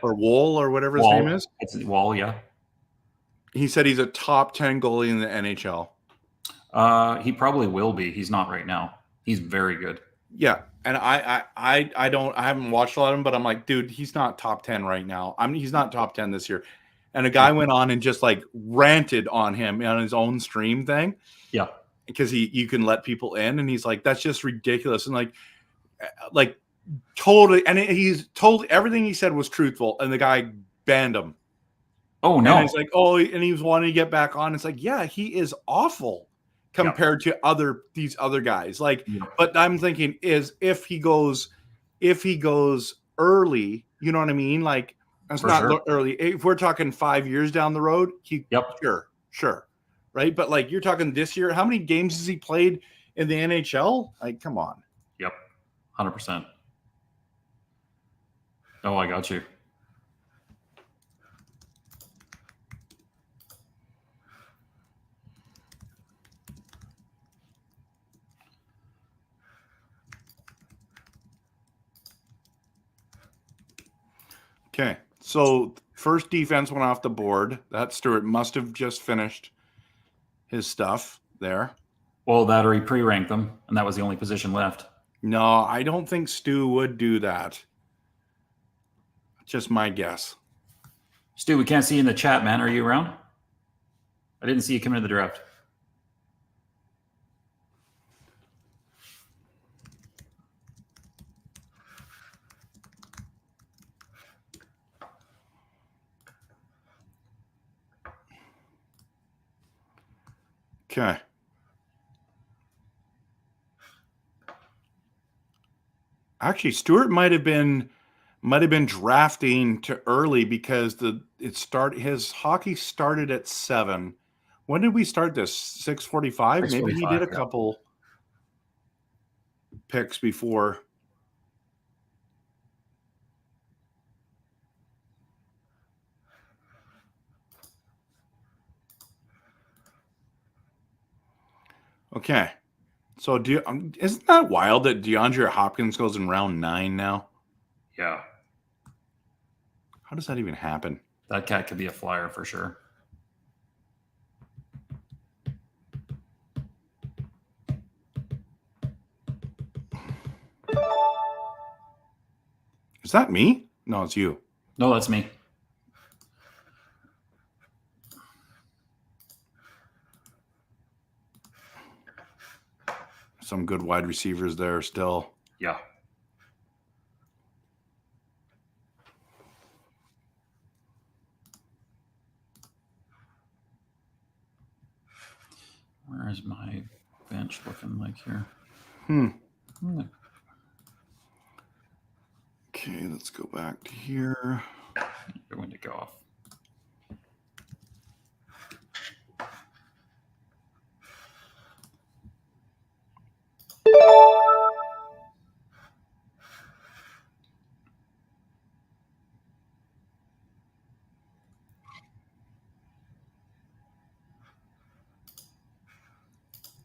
Or Wool or whatever his name is. It's Wall, yeah. He said he's a top 10 goalie in the NHL. He probably will be. He's not right now. He's very good. Yeah. And I haven't watched a lot of him, but I'm like, dude, he's not top 10 right now. He's not top 10 this year. And a guy went on and just like ranted on him on his own stream thing. Yeah. Because you can let people in, and he's like, that's just ridiculous. And like totally, and he's told everything he said was truthful, and the guy banned him. Oh no. And he's like, and he was wanting to get back on. It's like, yeah, he is awful compared to these other guys. Like, but I'm thinking is if he goes early, you know what I mean? Like, that's not early. If we're talking 5 years down the road, sure. Right. But like, you're talking this year, how many games has he played in the NHL? Like, come on. Yep. 100%. Oh, I got you. Okay. So first defense went off the board. That Stewart must have just finished his stuff there. Well, that or he pre-ranked them, and that was the only position left. No, I don't think Stu would do that. Just my guess. Stu, we can't see you in the chat, man. Are you around? I didn't see you come into the draft. Okay. Actually, Stewart might have been drafting too early because his hockey started at 7. When did we start this? 6:45? Maybe he did a couple picks before. Okay. So isn't that wild that DeAndre Hopkins goes in round 9 now? Yeah. How does that even happen? That cat could be a flyer for sure. Is that me? No, it's you. No, that's me. Some good wide receivers there still. Yeah. Where is my bench looking like here? Okay, let's go back to here. You're going to go off.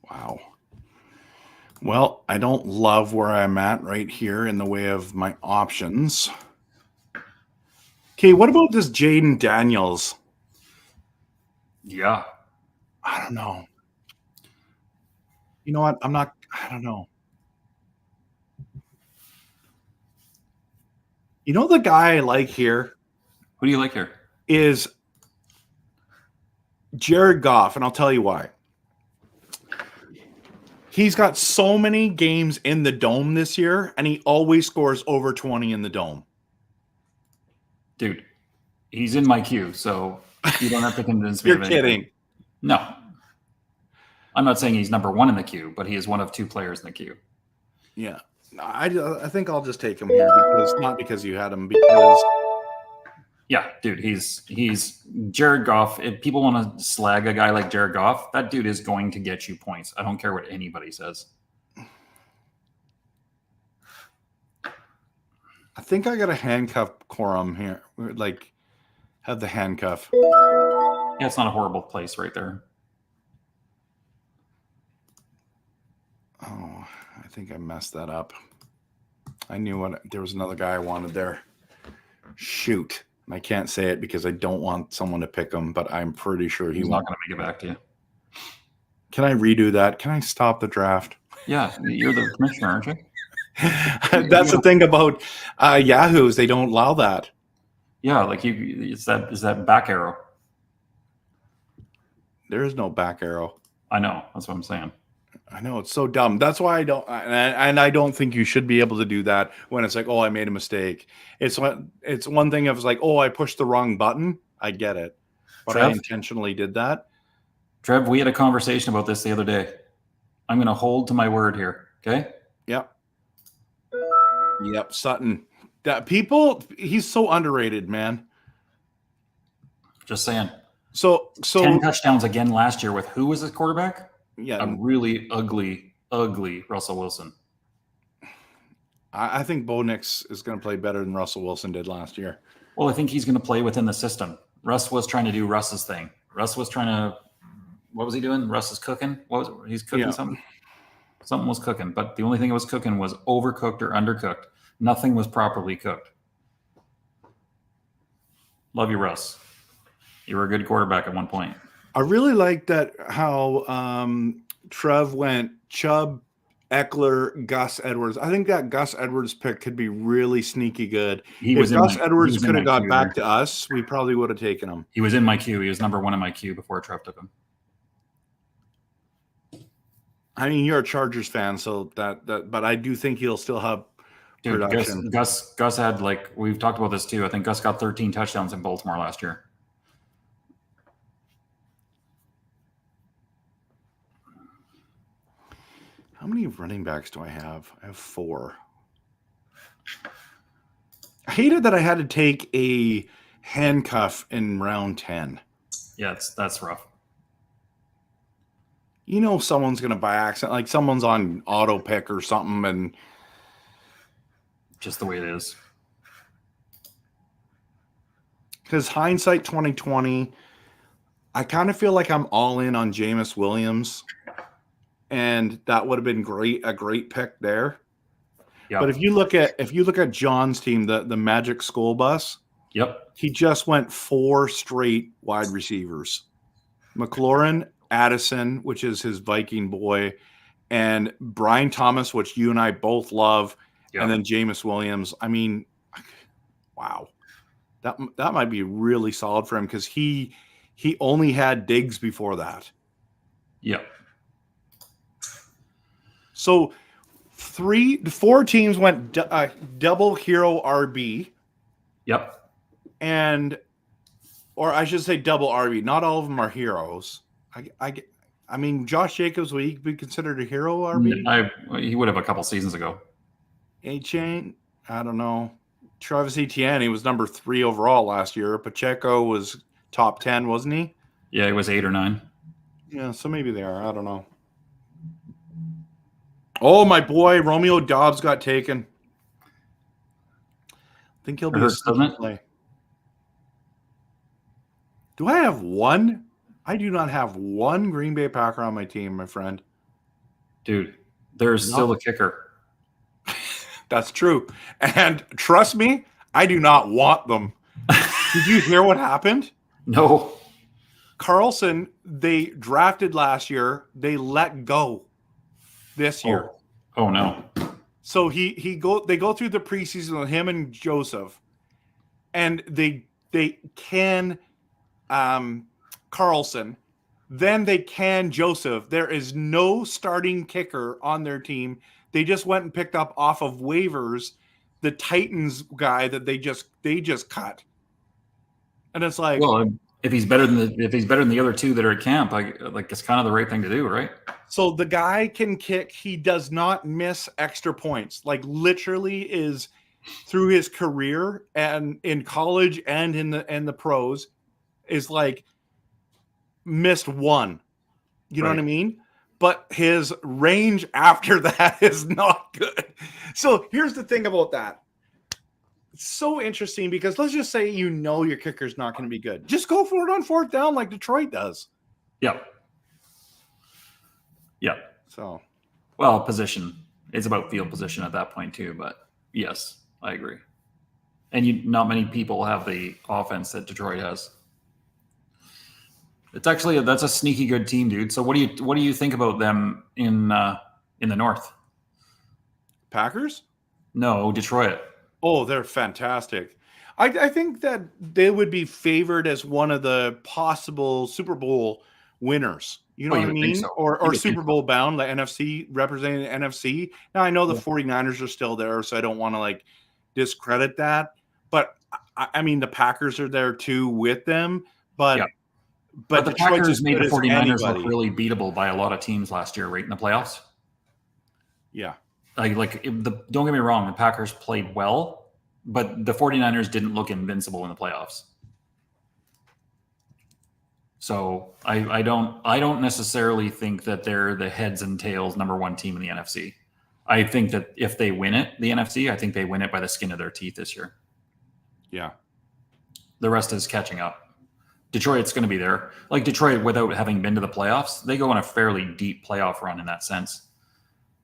Wow. Well, I don't love where I'm at right here in the way of my options. Okay, what about this Jaden Daniels? Yeah. I don't know. You know what? I don't know. You know the guy I like here Who do you like here? is Jared Goff, and I'll tell you why. He's got so many games in the dome this year, and he always scores over 20 in the dome. Dude, he's in my queue, so you don't have to convince me. You're of anything. kidding. No. I'm not saying he's number 1 in the queue, but he is one of 2 players in the queue. Yeah. I think I'll just take him here not because you had him, because Yeah, dude, he's Jared Goff. If people want to slag a guy like Jared Goff, that dude is going to get you points. I don't care what anybody says. I think I got a handcuff Corum here. Like, have the handcuff. Yeah, it's not a horrible place right there. Oh, I think I messed that up. I knew there was another guy I wanted there. Shoot. I can't say it because I don't want someone to pick him, but I'm pretty sure He's not going to make it back to you. Can I redo that? Can I stop the draft? Yeah, you're the commissioner, aren't you? That's the thing about Yahoos. They don't allow that. Yeah, like is that back arrow. There is no back arrow. I know. That's what I'm saying. I know, it's so dumb. That's why I don't think you should be able to do that when it's like, oh, I made a mistake. It's one thing if it's like, oh, I pushed the wrong button. I get it, but Trev? I intentionally did that. Trev, we had a conversation about this the other day. I'm going to hold to my word here. Okay. Yep. Sutton. He's so underrated, man. Just saying. So 10 touchdowns again last year with who was his quarterback? Yeah, A really ugly Russell Wilson. I think Bo Nix is going to play better than Russell Wilson did last year. Well, I think he's going to play within the system. Russ was trying to do Russ's thing. Russ was trying to, what was he doing? Russ is cooking. He's cooking something. Something was cooking, but the only thing it was cooking was overcooked or undercooked. Nothing was properly cooked. Love you, Russ. You were a good quarterback at one point. I really like that how Trev went Chubb, Eckler, Gus Edwards. I think that Gus Edwards pick could be really sneaky good. If Gus Edwards could have got back to us, we probably would have taken him. He was in my queue. He was number 1 in my queue before Trev took him. I mean, you're a Chargers fan, so but I do think he'll still have production. Gus had, like, we've talked about this too. I think Gus got 13 touchdowns in Baltimore last year. How many running backs do I have? I have 4. I hated that I had to take a handcuff in round 10. Yeah, that's rough. You know someone's going to by accident, like someone's on auto pick or something, and just the way it is. Because hindsight 2020, I kind of feel like I'm all in on Jameis Williams. And that would have been a great pick there. Yep. But if you look at John's team, the Magic School Bus, he just went 4 straight wide receivers. McLaurin, Addison, which is his Viking boy, and Brian Thomas, which you and I both love, and then Jameis Williams. I mean, wow. That might be really solid for him because he only had Diggs before that. Yep. So 4 teams went double hero RB. Yep. Or I should say double RB. Not all of them are heroes. I mean, Josh Jacobs, would he be considered a hero RB? He would have a couple seasons ago. A-Chain? I don't know. Travis Etienne, he was number 3 overall last year. Pacheco was top 10, wasn't he? Yeah, he was 8 or 9. Yeah, so maybe they are. I don't know. Oh, my boy, Romeo Dobbs got taken. I think he'll be a sneaky play. Do I have one? I do not have one Green Bay Packer on my team, my friend. Dude, there's still a kicker. That's true. And trust me, I do not want them. Did you hear what happened? No. Carlson, they drafted last year. They let go this year. Oh no. So they go through the preseason with him and Joseph, and they can Carlson, then they can Joseph. There is no starting kicker on their team. They just went and picked up off of waivers the Titans guy that they just cut. And it's like, well, if he's better than the other 2 that are at camp, like it's kind of the right thing to do, right? So the guy can kick. He does not miss extra points. Like literally is through his career and in college and in the pros is like missed 1. You know what I mean? But his range after that is not good. So here's the thing about that. It's so interesting because let's just say your kicker's not going to be good. Just go for it on 4th down like Detroit does. Yep. So, well, position. It's about field position at that point too, but yes, I agree. And not many people have the offense that Detroit has. It's actually that's a sneaky good team, dude. So what do you think about them in the North? Packers? No, Detroit. Oh, they're fantastic. I think that they would be favored as one of the possible Super Bowl winners. You know what I mean? So. Or Super Bowl bound, the NFC, representing the NFC. Now, I know the 49ers are still there, so I don't want to discredit that. But, I mean, the Packers are there too with them. But the Packers made the 49ers look really beatable by a lot of teams last year, right, in the playoffs. Yeah. Don't get me wrong, the Packers played well, but the 49ers didn't look invincible in the playoffs. So I don't necessarily think that they're the heads and tails number 1 team in the NFC. I think that if they win it, the NFC, I think they win it by the skin of their teeth this year. Yeah. The rest is catching up. Detroit's going to be there. Like Detroit, without having been to the playoffs, they go on a fairly deep playoff run in that sense.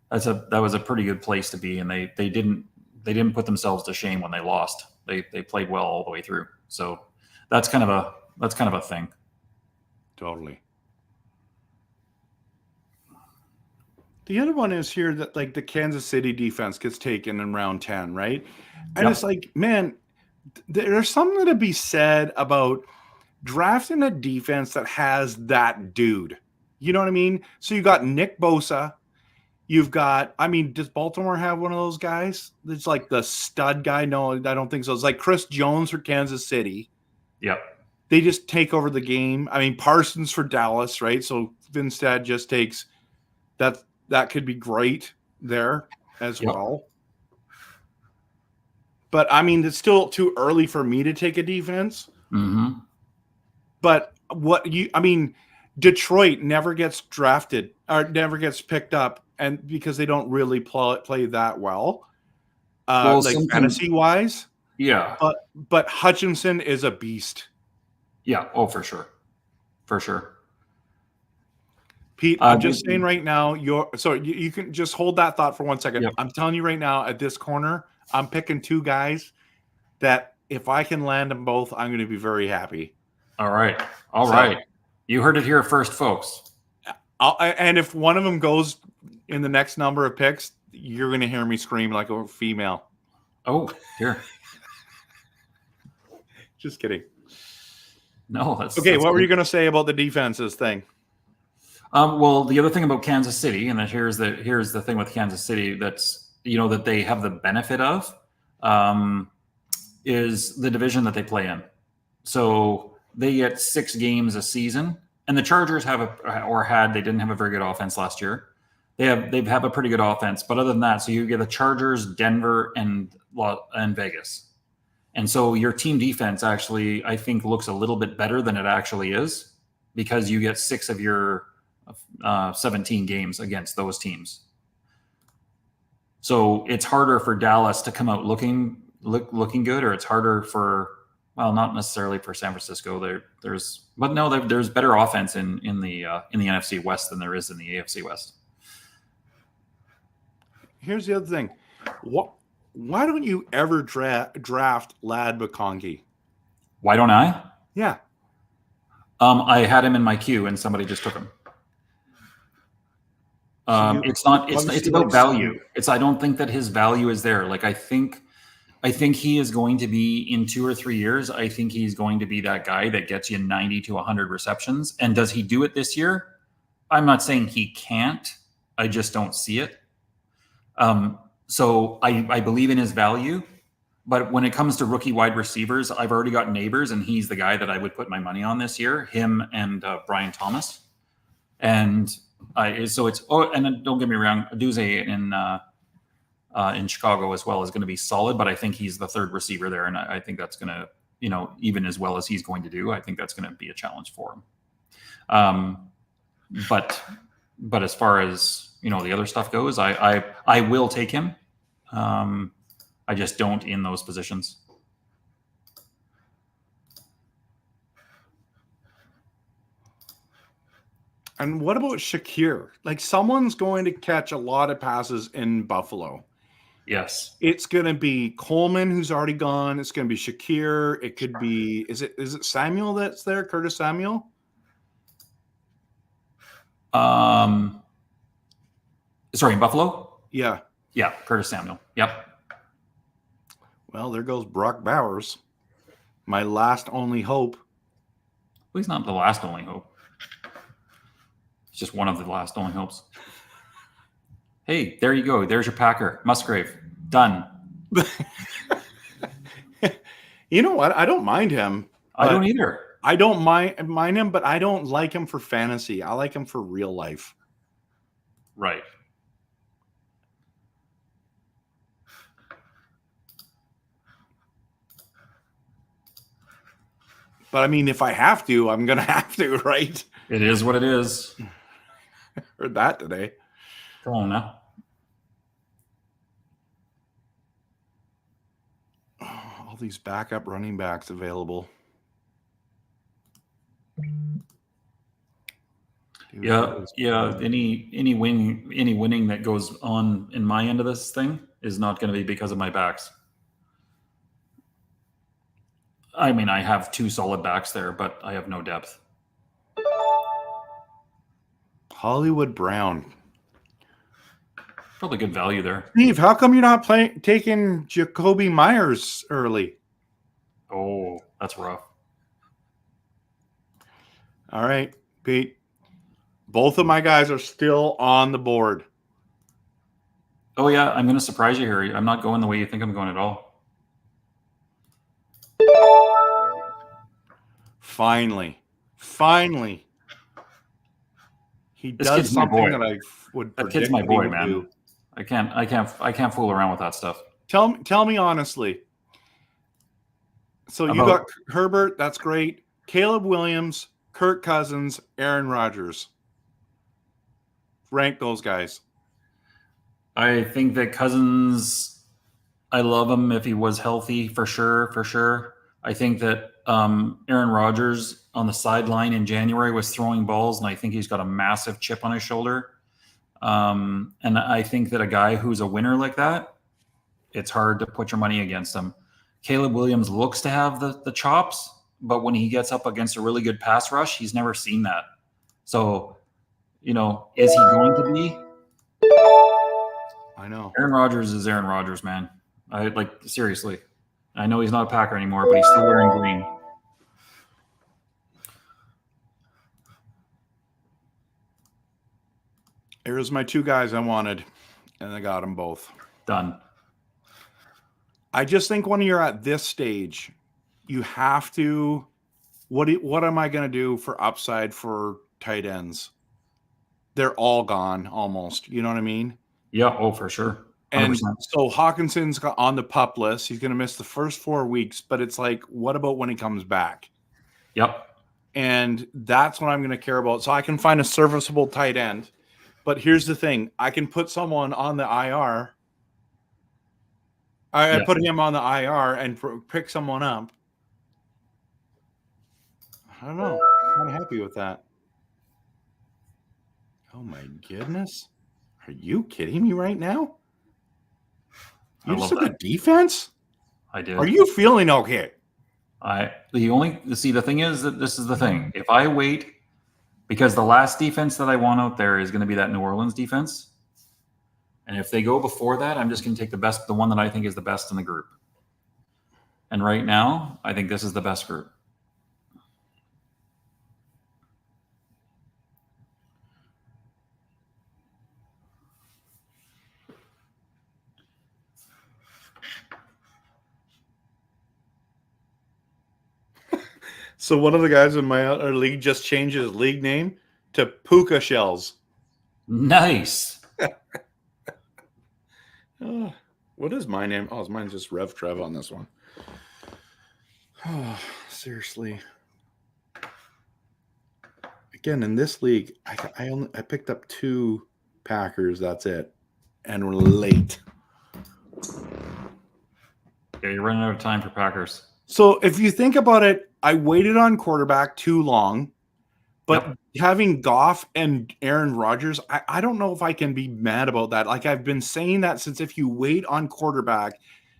That was a pretty good place to be, and they didn't put themselves to shame when they lost. They played well all the way through. So that's kind of a thing. Totally. The other one is here that like the Kansas City defense gets taken in round 10, right? And Yep. it's like, man, there's something to be said about drafting a defense that has that dude. You know what I mean? So you got Nick Bosa. You've got, I mean, does Baltimore have one of those guys? It's like the stud guy. No, I don't think so. It's like Chris Jones for Kansas City. Yep. They just take over the game. I mean, Parsons for Dallas, right? So Vinstead just takes that. That could be great there as well. But I mean, it's still too early for me to take a defense. Mm-hmm. But Detroit never gets drafted or never gets picked up, and because they don't really play that well, fantasy wise. Yeah. But Hutchinson is a beast. Yeah. Oh, for sure. For sure. Pete, I'm just saying right now, you can just hold that thought for 1 second. Yep. I'm telling you right now, at this corner, I'm picking two guys that if I can land them both, I'm going to be very happy. All right. Right. You heard it here first, folks. And if one of them goes in the next number of picks, you're going to hear me scream like a female. Oh, dear. Just kidding. No, that's okay. That's what were good. you going to say about the defenses thing? Well, the other thing about Kansas City, and here's the thing with Kansas City that's that they have the benefit of, is the division that they play in. So they get 6 games a season, and the Chargers they didn't have a very good offense last year. They have a pretty good offense, but other than that, so you get the Chargers, Denver, and Vegas, and so your team defense actually I think looks a little bit better than it actually is because you get 6 of your 17 games against those teams. So it's harder for Dallas to come out looking good, or it's harder for, well, not necessarily for San Francisco. There's better offense in the NFC West than there is in the AFC West. Here's the other thing. Why don't you ever draft Lad McConkey? Why don't I? Yeah. I had him in my queue and somebody just took him. It's about value. I don't think that his value is there. Like I think he is going to be in 2 or 3 years. I think he's going to be that guy that gets you 90 to 100 receptions. And does he do it this year? I'm not saying he can't. I just don't see it. So I believe in his value. But when it comes to rookie wide receivers, I've already got Neighbors, and he's the guy that I would put my money on this year. Him and Brian Thomas. And and then don't get me wrong, Aduze in Chicago as well is going to be solid, but I think he's the third receiver there, and I think that's going to, even as well as he's going to do, I think that's going to be a challenge for him. But as far as the other stuff goes, I will take him. I just don't in those positions. And what about Shakir? Like someone's going to catch a lot of passes in Buffalo. Yes. It's going to be Coleman, who's already gone. It's going to be Shakir. It could be, is it Samuel that's there? Curtis Samuel? Sorry, in Buffalo? Yeah. Yeah, Curtis Samuel. Yep. Well, there goes Brock Bowers. My last only hope. Well, he's not the last only hope. It's just one of the last only hopes. Hey, there you go. There's your Packer. Musgrave. Done. You know what? I don't mind him. I don't either. I don't mind him, but I don't like him for fantasy. I like him for real life. Right. But I mean, if I have to, I'm going to have to, right? It is what it is. Heard that today. Come on now. All these backup running backs available. Yeah. Any winning that goes on in my end of this thing is not going to be because of my backs. I mean, I have 2 solid backs there, but I have no depth. Hollywood Brown. Probably good value there. Steve, how come you're not taking Jacoby Myers early? Oh, that's rough. All right, Pete. Both of my guys are still on the board. Oh, yeah, I'm going to surprise you here. I'm not going the way you think I'm going at all. Finally. He This does kid's my something boy. that I would That predict kid's my that he boy, would man. do. I can't fool around with that stuff. Tell me honestly. So you got Herbert, that's great. Caleb Williams, Kirk Cousins, Aaron Rodgers. Rank those guys. I think that Cousins, I love him if he was healthy, for sure. I think that Aaron Rodgers on the sideline in January was throwing balls, and I think he's got a massive chip on his shoulder. And I think that a guy who's a winner like that, it's hard to put your money against him. Caleb Williams looks to have the chops, but when he gets up against a really good pass rush, he's never seen that. So, is he going to be? I know. Aaron Rodgers is Aaron Rodgers, man. Seriously. I know he's not a Packer anymore, but he's still wearing green. Here's my 2 guys I wanted, and I got them both. Done. I just think when you're at this stage, you have to. What am I going to do for upside for tight ends? They're all gone almost. You know what I mean? Yeah. Oh, for sure. 100%. And so Hawkinson's on the PUP list. He's going to miss the first 4 weeks, but it's like, what about when he comes back? Yep. And that's what I'm going to care about. So I can find a serviceable tight end. But here's the thing. I can put someone on the IR. I put him on the IR and pick someone up. I don't know. I'm not happy with that. Oh, my goodness. Are you kidding me right now? You just took a defense? I did. Are you feeling okay? The thing is that this is the thing. If I wait, because the last defense that I want out there is going to be that New Orleans defense. And if they go before that, I'm just going to take the one that I think is the best in the group. And right now, I think this is the best group. So one of the guys in my other league just changed his league name to Puka Shells. Nice. What is my name? Oh, mine's just Rev Trev on this one. Oh, seriously. Again, in this league, I picked up 2 Packers. That's it, and we're late. Yeah, you're running out of time for Packers. So if you think about it, I waited on quarterback too long, but having Goff and Aaron Rodgers, I don't know if I can be mad about that. Like I've been saying that since if you wait on quarterback,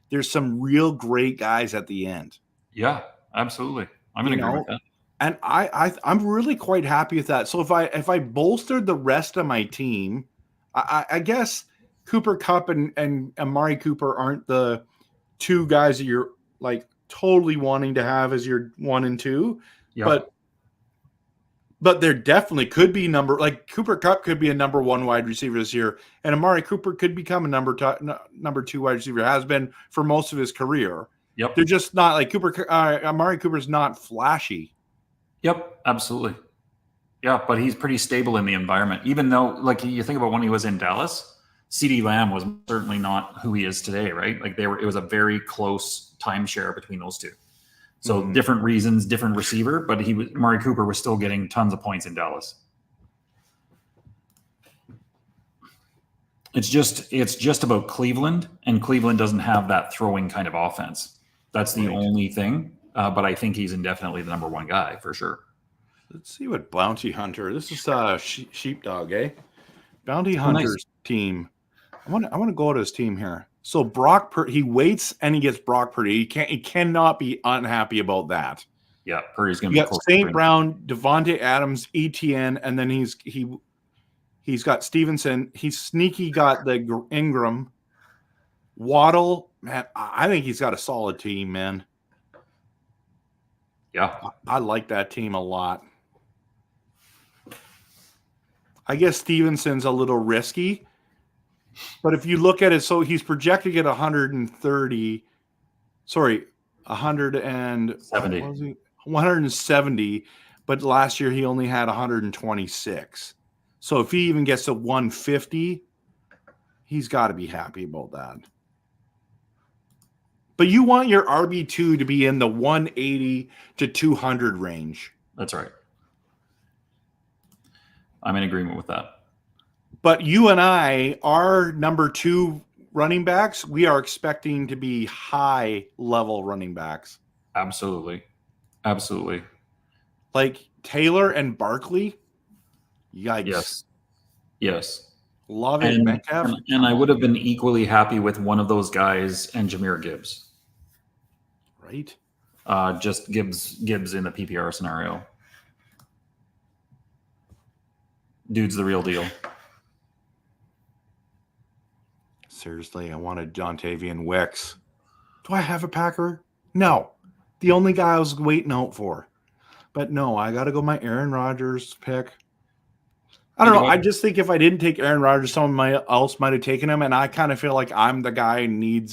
there's some real great guys at the end. Yeah, absolutely. I'm going to agree with that. And I'm really quite happy with that. So if I bolstered the rest of my team, I guess Cooper Kupp and Amari Cooper aren't the 2 guys that you're like totally wanting to have as your 1 and 2, but there definitely could be Cooper Kupp could be a number 1 wide receiver this year, and Amari Cooper could become a number 2 wide receiver. Has been for most of his career. Yep. They're just not like Amari Cooper's not flashy. Yep, absolutely. Yeah, but he's pretty stable in the environment. Even though, like you think about when he was in Dallas, CeeDee Lamb was certainly not who he is today, right? Like it was a very close timeshare between those 2. So different reasons, different receiver, but Amari Cooper was still getting tons of points in Dallas. It's just about Cleveland, and Cleveland doesn't have that throwing kind of offense. That's the only thing. But I think he's indefinitely the number 1 guy for sure. Let's see what Bounty Hunter. This is Sheepdog, eh? Bounty Hunter's team. I want to go to his team here. So he waits and he gets Brock Purdy. He cannot be unhappy about that. Yeah, Purdy's going to You be got close. St. Brown, Devontae Adams, ETN, and then he's got Stevenson. He's sneaky got the Ingram, Waddle. Man, I think he's got a solid team, man. Yeah. I like that team a lot. I guess Stevenson's a little risky, but if you look at it, so he's projecting at 130. Sorry, 170, but last year he only had 126. So if he even gets to 150, he's got to be happy about that. But you want your RB2 to be in the 180 to 200 range. That's right. I'm in agreement with that. But you and I, our number 2 running backs, we are expecting to be high-level running backs. Absolutely. Like Taylor and Barkley. Yikes. Yes. Love it, Metcalf. And I would have been equally happy with one of those guys and Jahmyr Gibbs. Right. Just Gibbs in the PPR scenario. Dude's the real deal. Seriously, I wanted Jontavian Wicks. Do I have a Packer? No. The only guy I was waiting out for. But no, I got to go my Aaron Rodgers pick. I don't know. I just think if I didn't take Aaron Rodgers, someone else might have taken him. And I kind of feel like I'm the guy who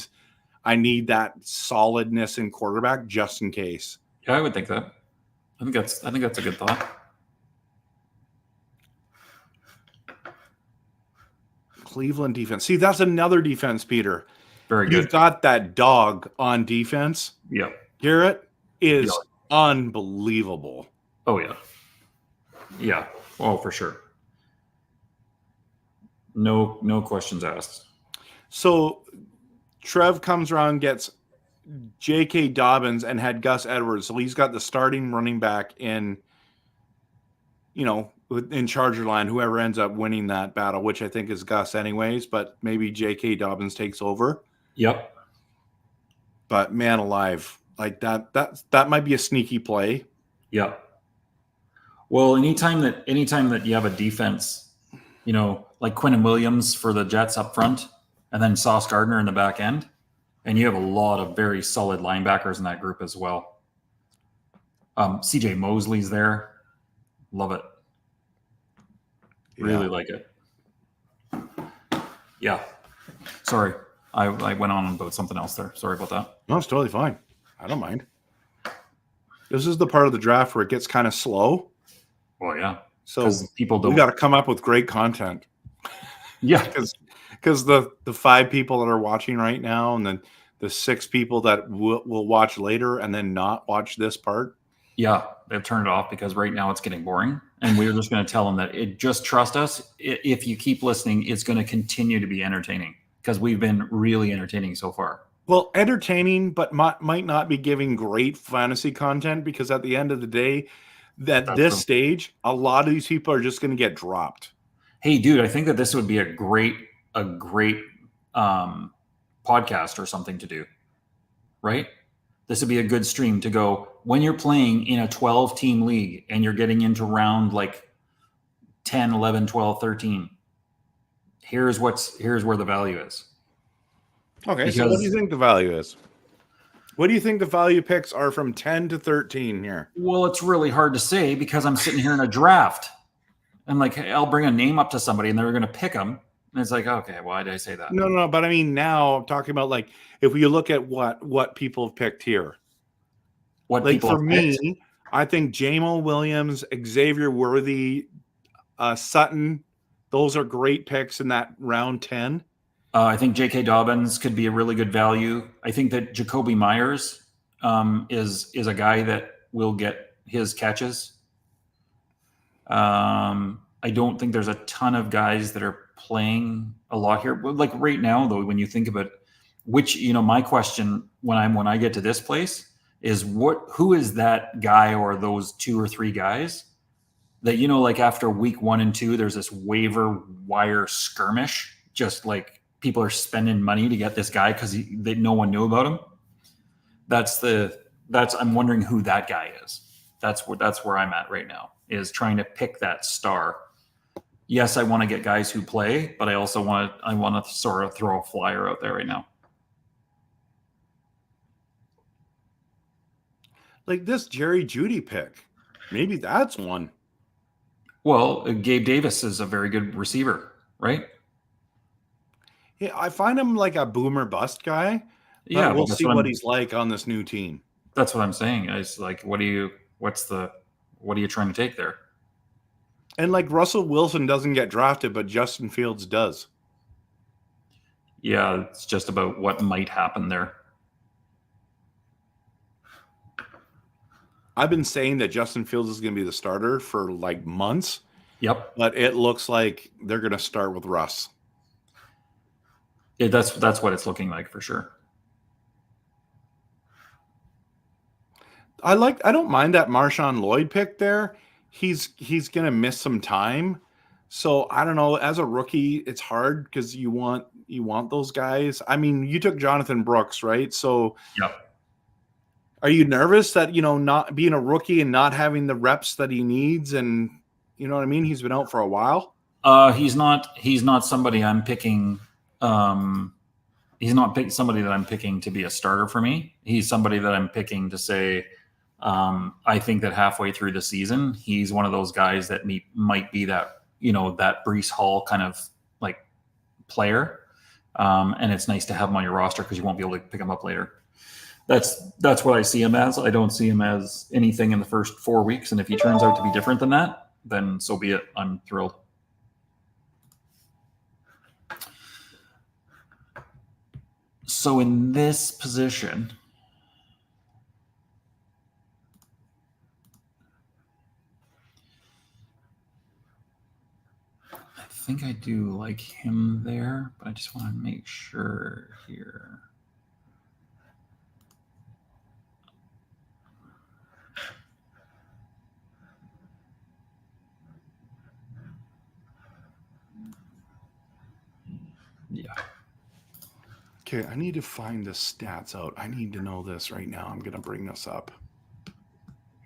I need that solidness in quarterback just in case. Yeah, I would think that. I think that's a good thought. Cleveland defense. See, that's another defense, Peter. Very good. You've got that dog on defense. Yeah. Garrett is unbelievable. Oh, yeah. Yeah. Oh, for sure. No questions asked. So Trev comes around, gets J.K. Dobbins, and had Gus Edwards. So he's got the starting running back in Charger line, whoever ends up winning that battle, which I think is Gus anyways, but maybe J.K. Dobbins takes over. Yep. But man alive, like that might be a sneaky play. Yep. Well, anytime that you have a defense, like Quinnen Williams for the Jets up front, and then Sauce Gardner in the back end, and you have a lot of very solid linebackers in that group as well. CJ Mosley's there. Love it. Really like it. Yeah. Sorry. I went on about something else there. Sorry about that. No, it's totally fine. I don't mind. This is the part of the draft where it gets kind of slow. Well, yeah. So people don't. We got to come up with great content. Yeah. Because the 5 people that are watching right now, and then the 6 people that will watch later and then not watch this part. Yeah, they've turned it off because right now it's getting boring. And we're just going to tell them that just trust us. If you keep listening, it's going to continue to be entertaining because we've been really entertaining so far. Well, entertaining, but might not be giving great fantasy content because at the end of the day, this stage, a lot of these people are just going to get dropped. Hey, dude, I think that this would be a great podcast or something to do, right? This would be a good stream to go when you're playing in a 12-team league and you're getting into round like 10, 11, 12, 13. Here's where the value is. Okay, so what do you think the value is? What do you think the value picks are from 10 to 13 here? Well, it's really hard to say because I'm sitting here in a draft. I'm like, hey, I'll bring a name up to somebody and they're going to pick them. And it's like, okay, why did I say that? No. But I mean, now I'm talking about like, if you look at what people have picked here. For me, I think Jamal Williams, Xavier Worthy, Sutton, those are great picks in that round 10. I think J.K. Dobbins could be a really good value. I think that Jacoby Myers is a guy that will get his catches. I don't think there's a ton of guys that are playing a lot here. Like right now, though, when you think about which, my question when I get to this place is who is that guy or those 2 or 3 guys that, like after week 1 and 2, there's this waiver wire skirmish, just like people are spending money to get this guy because no one knew about him. I'm wondering who that guy is. That's where I'm at right now, is trying to pick that star. Yes, I want to get guys who play, but I also want to sort of throw a flyer out there right now. Like this Jerry Jeudy pick, maybe that's one. Well, Gabe Davis is a very good receiver, right? Yeah, I find him like a boomer bust guy. But Yeah, we'll see what he's like on this new team. That's what I'm saying. It's like, what are you trying to take there? And like Russell Wilson doesn't get drafted, but Justin Fields does. Yeah, it's just about what might happen there. I've been saying that Justin Fields is going to be the starter for like months. Yep. But it looks like they're going to start with Russ. Yeah, that's what it's looking like for sure. I don't mind that Marshawn Lloyd pick there. He's going to miss some time. So I don't know, as a rookie, it's hard because you want those guys. I mean, you took Jonathan Brooks, right? So yep. Are you nervous that, not being a rookie and not having the reps that he needs? And you know what I mean? He's been out for a while. He's not somebody I'm picking. He's not somebody that I'm picking to be a starter for me. He's somebody that I'm picking to say, I think that halfway through the season, he's one of those guys that might be that, that Breece Hall kind of like player. And it's nice to have him on your roster because you won't be able to pick him up later. That's what I see him as. I don't see him as anything in the first 4 weeks. And if he turns out to be different than that, then so be it. I'm thrilled. So in this position, I think I do like him there, but I just want to make sure here. Yeah. Okay, I need to find the stats out. I need to know this right now. I'm going to bring this up.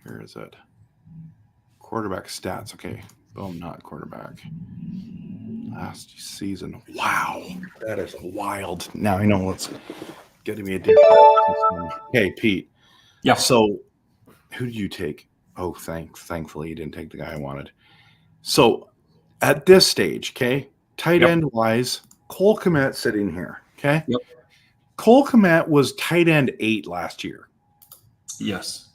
Here is it. Quarterback stats. Okay. Boom, not quarterback. Last season. Wow. That is wild. Now I know what's getting me a different system. Okay, Pete. Yeah. So who did you take? Oh, thankfully you didn't take the guy I wanted. So at this stage, okay, tight end wise, Cole Kmet sitting here. Okay. Yep. Cole Kmet was tight end 8 last year. Yes.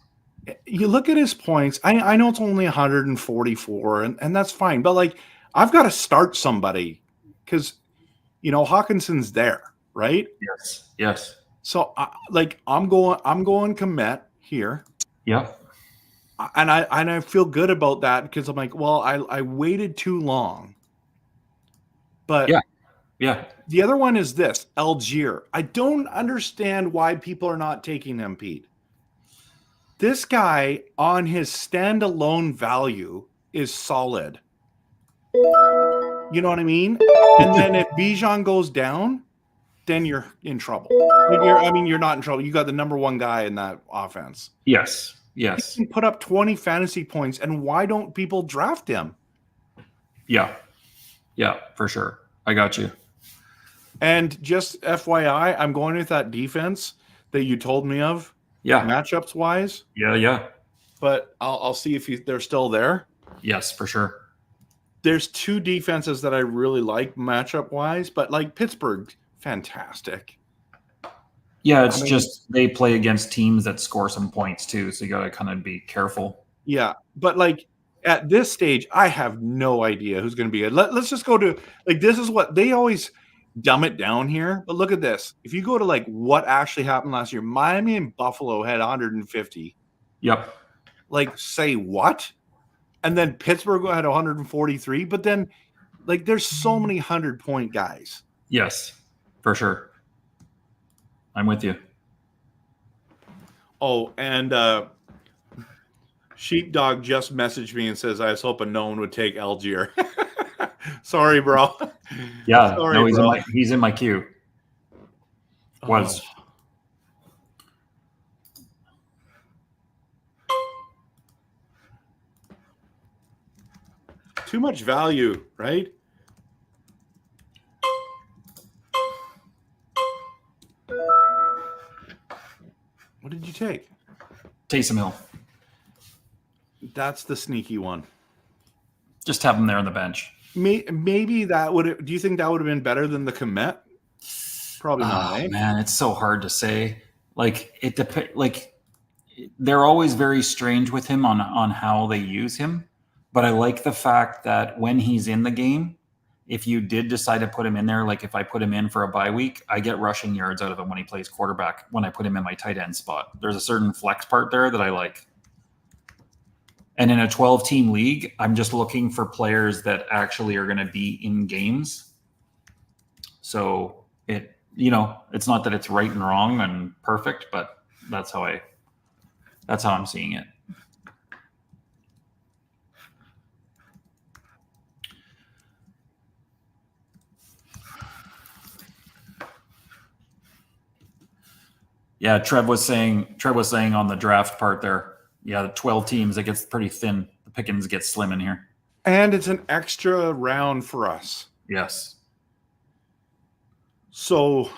You look at his points. I know it's only 144, and that's fine. But like, I've got to start somebody because Hawkinson's there, right? Yes. Yes. So I'm going Kmet here. Yeah. And I feel good about that because I'm like, well, I waited too long. But yeah. The other one is this, Algier. I don't understand why people are not taking him, Pete. This guy on his standalone value is solid. You know what I mean? And then if Bijan goes down, then you're in trouble. You're not in trouble. You got the number one guy in that offense. Yes. He can put up 20 fantasy points, and why don't people draft him? Yeah, for sure. I got you. And just FYI, I'm going with that defense that you told me of. Yeah. Matchups wise. Yeah. But I'll see if they're still there. Yes, for sure. There's 2 defenses that I really like matchup wise, but like Pittsburgh, fantastic. Yeah, just they play against teams that score some points too, so you got to kind of be careful. Yeah, but like at this stage, I have no idea who's going to be good. Let's just go to like this is what they always dumb it down here, but look at this. If you go to like what actually happened last year, Miami and Buffalo had 150. Yep. Like say what? And then Pittsburgh had 143, but then like there's so many 100-point guys. Yes, for sure. I'm with you. Oh, and Sheepdog just messaged me and says I was hoping no one would take Algier. Sorry, bro. Yeah, Sorry, no, bro. he's in my queue. Was. Too much value, right? What did you take? Taysom Hill. That's the sneaky one. Just have him there on the bench. Maybe that would. Do you think that would have been better than the Komet? Probably not. Eh? Man, it's so hard to say. Like it depends. Like they're always very strange with him on how they use him. But I like the fact that when he's in the game, if you did decide to put him in there, like if I put him in for a bye week, I get rushing yards out of him when he plays quarterback. When I put him in my tight end spot, there's a certain flex part there that I like. And in a 12-team league, I'm just looking for players that actually are going to be in games. So it's not that it's right and wrong and perfect, but that's how I'm seeing it. Yeah, Trev was saying on the draft part there. Yeah, the 12 teams, it gets pretty thin. The pickings get slim in here. And it's an extra round for us. Yes. So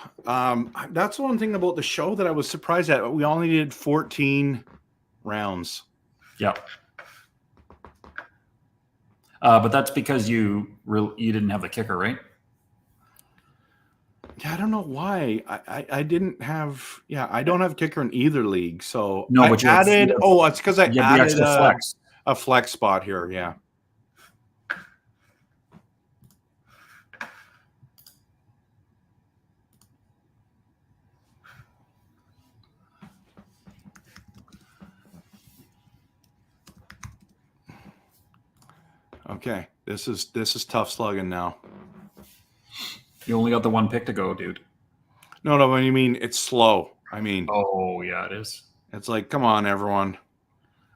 that's one thing about the show that I was surprised at. We only did 14 rounds. Yeah. But that's because you didn't have the kicker, right? Yeah, I don't know why. I didn't have. Yeah, I don't have kicker in either league. So No, I but you added. It's because I you have the added extra flex. a flex spot here. Yeah. Okay, this is tough slugging now. You only got the one pick to go, dude. No, what do you mean? It's slow. I mean, Oh yeah, it is. it's like, come on, everyone.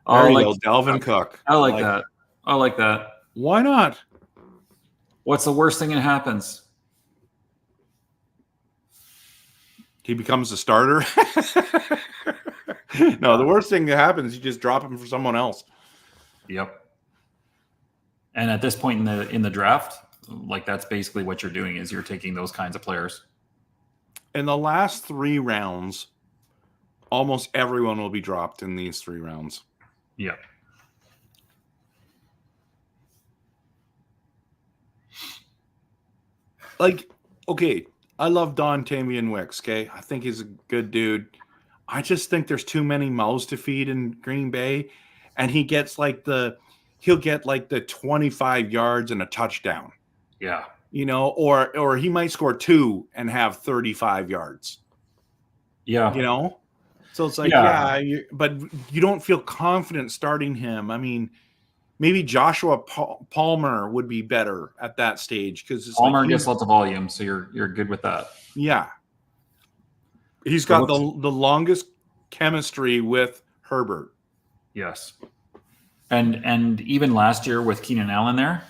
Oh, There you go, Dalvin Cook. I like that. I like that. Why not? What's the worst thing that happens? He becomes a starter. No, the worst thing that happens, you just drop him for someone else. Yep. And at this point in the draft, like that's basically what you're doing is you're taking those kinds of players. In the last 3 rounds, almost everyone will be dropped in these 3 rounds. Yeah. Like, okay, I love Don Tamian Wicks, okay? I think he's a good dude. I just think there's too many mouths to feed in Green Bay, and he'll get like the 25 yards and a touchdown. Yeah. Or he might score 2 and have 35 yards. Yeah. So it's like, but you don't feel confident starting him. I mean, maybe Joshua Palmer would be better at that stage because Palmer gets lots of volume, so you're good with that. Yeah, he's got the longest chemistry with Herbert. Yes, and even last year with Keenan Allen there,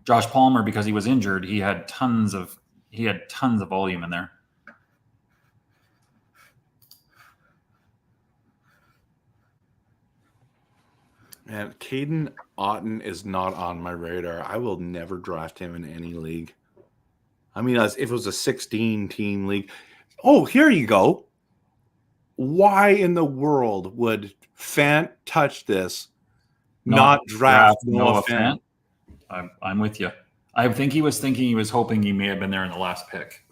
Josh Palmer, because he was injured, he had tons of volume in there. And Caden Otten is not on my radar. I will never draft him in any league. I mean, if it was a 16-team league. Oh, here you go. Why in the world would Fant touch this, not draft Noah Fant? I'm with you. I think he was hoping he may have been there in the last pick.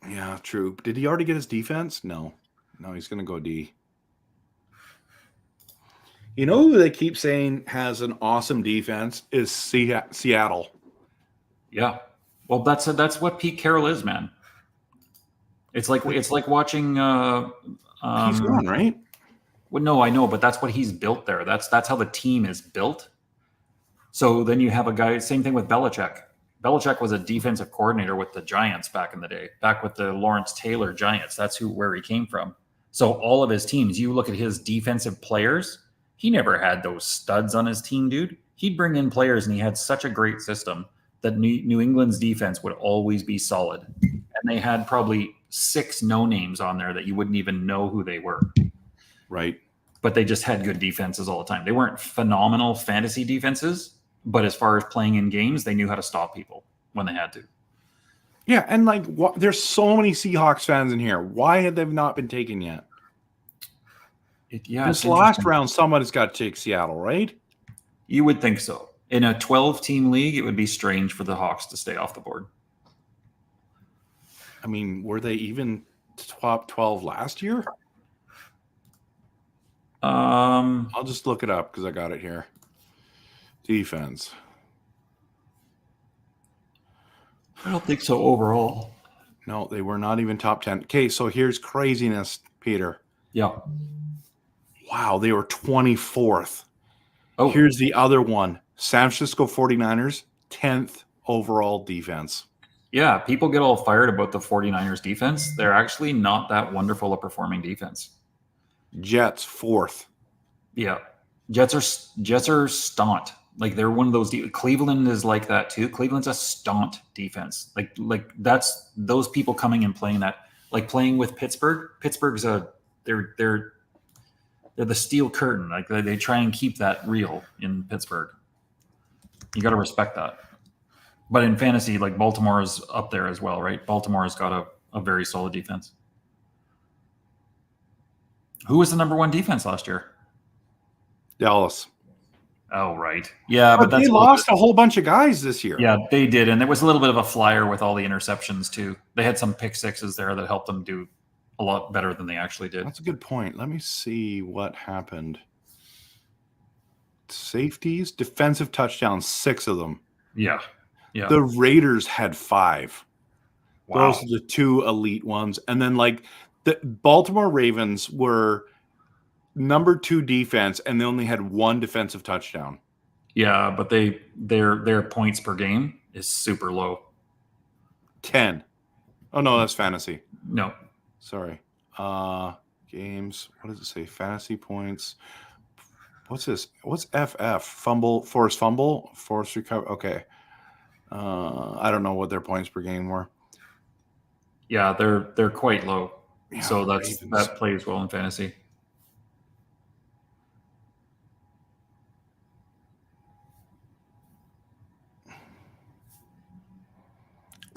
Yeah, true. Did he already get his defense? No, he's going to go D. You know who they keep saying has an awesome defense is Seattle. Yeah. Well, that's what Pete Carroll is, man. It's like watching. He's gone, right? Well, no, I know, but that's what he's built there. That's how the team is built. So then you have a guy. Same thing with Belichick. Belichick was a defensive coordinator with the Giants back in the day, back with the Lawrence Taylor Giants. That's where he came from. So all of his teams, you look at his defensive players. He never had those studs on his team, dude. he'd bring in players, and he had such a great system that New England's defense would always be solid. And they had probably 6 no-names on there that you wouldn't even know who they were. Right. But they just had good defenses all the time. They weren't phenomenal fantasy defenses, but as far as playing in games, they knew how to stop people when they had to. Yeah, and like there's so many Seahawks fans in here. Why have they not been taken yet? This last round, somebody's got to take Seattle, right? You would think so. In a 12-team league, it would be strange for the Hawks to stay off the board. I mean, were they even top 12 last year? I'll just look it up because I got it here. Defense. I don't think so overall. No, they were not even top 10. Okay, so here's craziness, Peter. Yeah. Wow, they were 24th. Oh, Here's the other one. San Francisco 49ers, 10th overall defense. yeah. People get all fired about the 49ers defense. They're actually not that wonderful a performing defense. Jets, 4th. Yeah. Jets are staunt. Like they're one of those. Cleveland is like that too. Cleveland's a staunt defense. Like that's those people coming and playing that. Like playing with Pittsburgh. Pittsburgh's they're the steel curtain. Like they try and keep that real in Pittsburgh. You got to respect that. But in fantasy, like Baltimore is up there as well, right? Baltimore has got a very solid defense. Who was the number 1 defense last year? Dallas. Oh, right. Yeah, But that's they lost a whole bunch of guys this year. Yeah, they did. And there was a little bit of a flyer with all the interceptions, too. They had some pick sixes there that helped them do a lot better than they actually did. That's a good point. Let me see what happened. Safeties, defensive touchdowns, 6 of them. Yeah. Yeah. The Raiders had 5. Wow. Those are the 2 elite ones. And then like the Baltimore Ravens were number 2 defense, and they only had 1 defensive touchdown. Yeah, but their points per game is super low. 10. Oh no, that's fantasy. No. Sorry. Games. What does it say? Fantasy points. What's this? What's FF? Forced fumble? Forced recover. Okay. I don't know what their points per game were. Yeah, they're quite low. Yeah, So Ravens. that plays well in fantasy.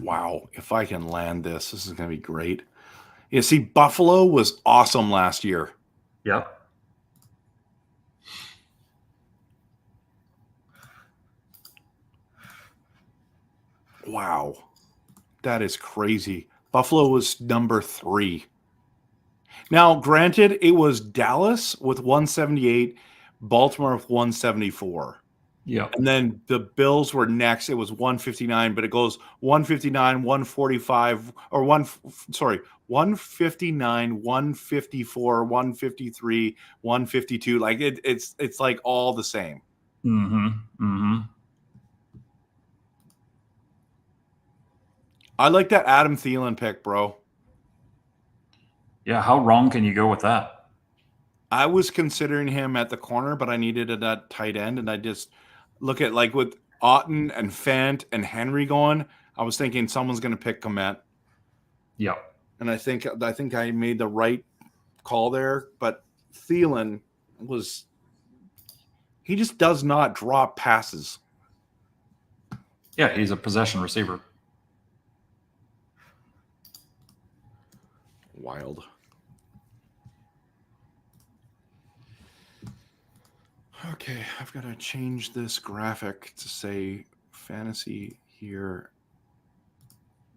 Wow. If I can land this is going to be great. You see, Buffalo was awesome last year. Yeah. Wow. That is crazy. Buffalo was number 3. Now, granted, it was Dallas with 178, Baltimore with 174. Yeah. And then the Bills were next. It was 159, but it goes 159, 145, or 159, 154, 153, 152. Like it's like all the same. Mm-hmm. Mm-hmm. I like that Adam Thielen pick, bro. Yeah, how wrong can you go with that? I was considering him at the corner, but I needed a tight end, and I just look at like with Otten and Fant and Henry going. I was thinking someone's going to pick Komet. Yeah. And I think I made the right call there, but Thielen he just does not drop passes. Yeah, he's a possession receiver. Wild. Okay, I've got to change this graphic to say fantasy here.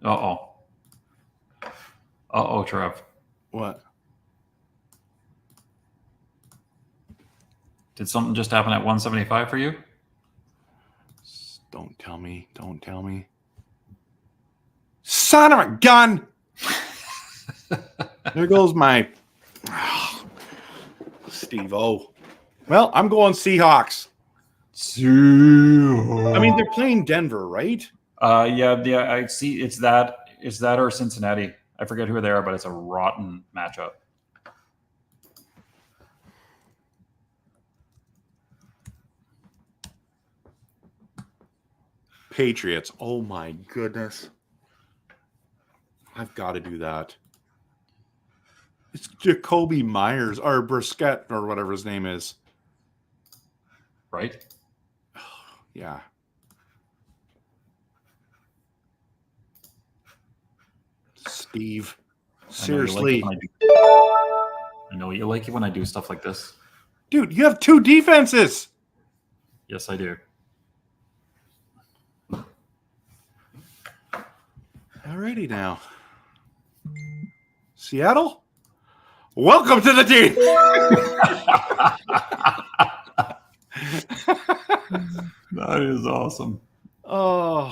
Uh-oh. Uh-oh, Trev. What? Did something just happen at 175 for you? Don't tell me. Don't tell me. Son of a gun! There goes my Steve-O. Well, I'm going Seahawks. I mean, they're playing Denver, right? Yeah, I see. It's that or Cincinnati. I forget who they are, but it's a rotten matchup. Patriots. Oh my goodness. I've got to do that. It's Jacoby Myers or Brisket or whatever his name is. Right? Yeah. Steve. Seriously. I know you like it when I do stuff like this. Dude, you have 2 defenses. Yes, I do. Alrighty now. Seattle? Welcome to the team. That is awesome. Oh.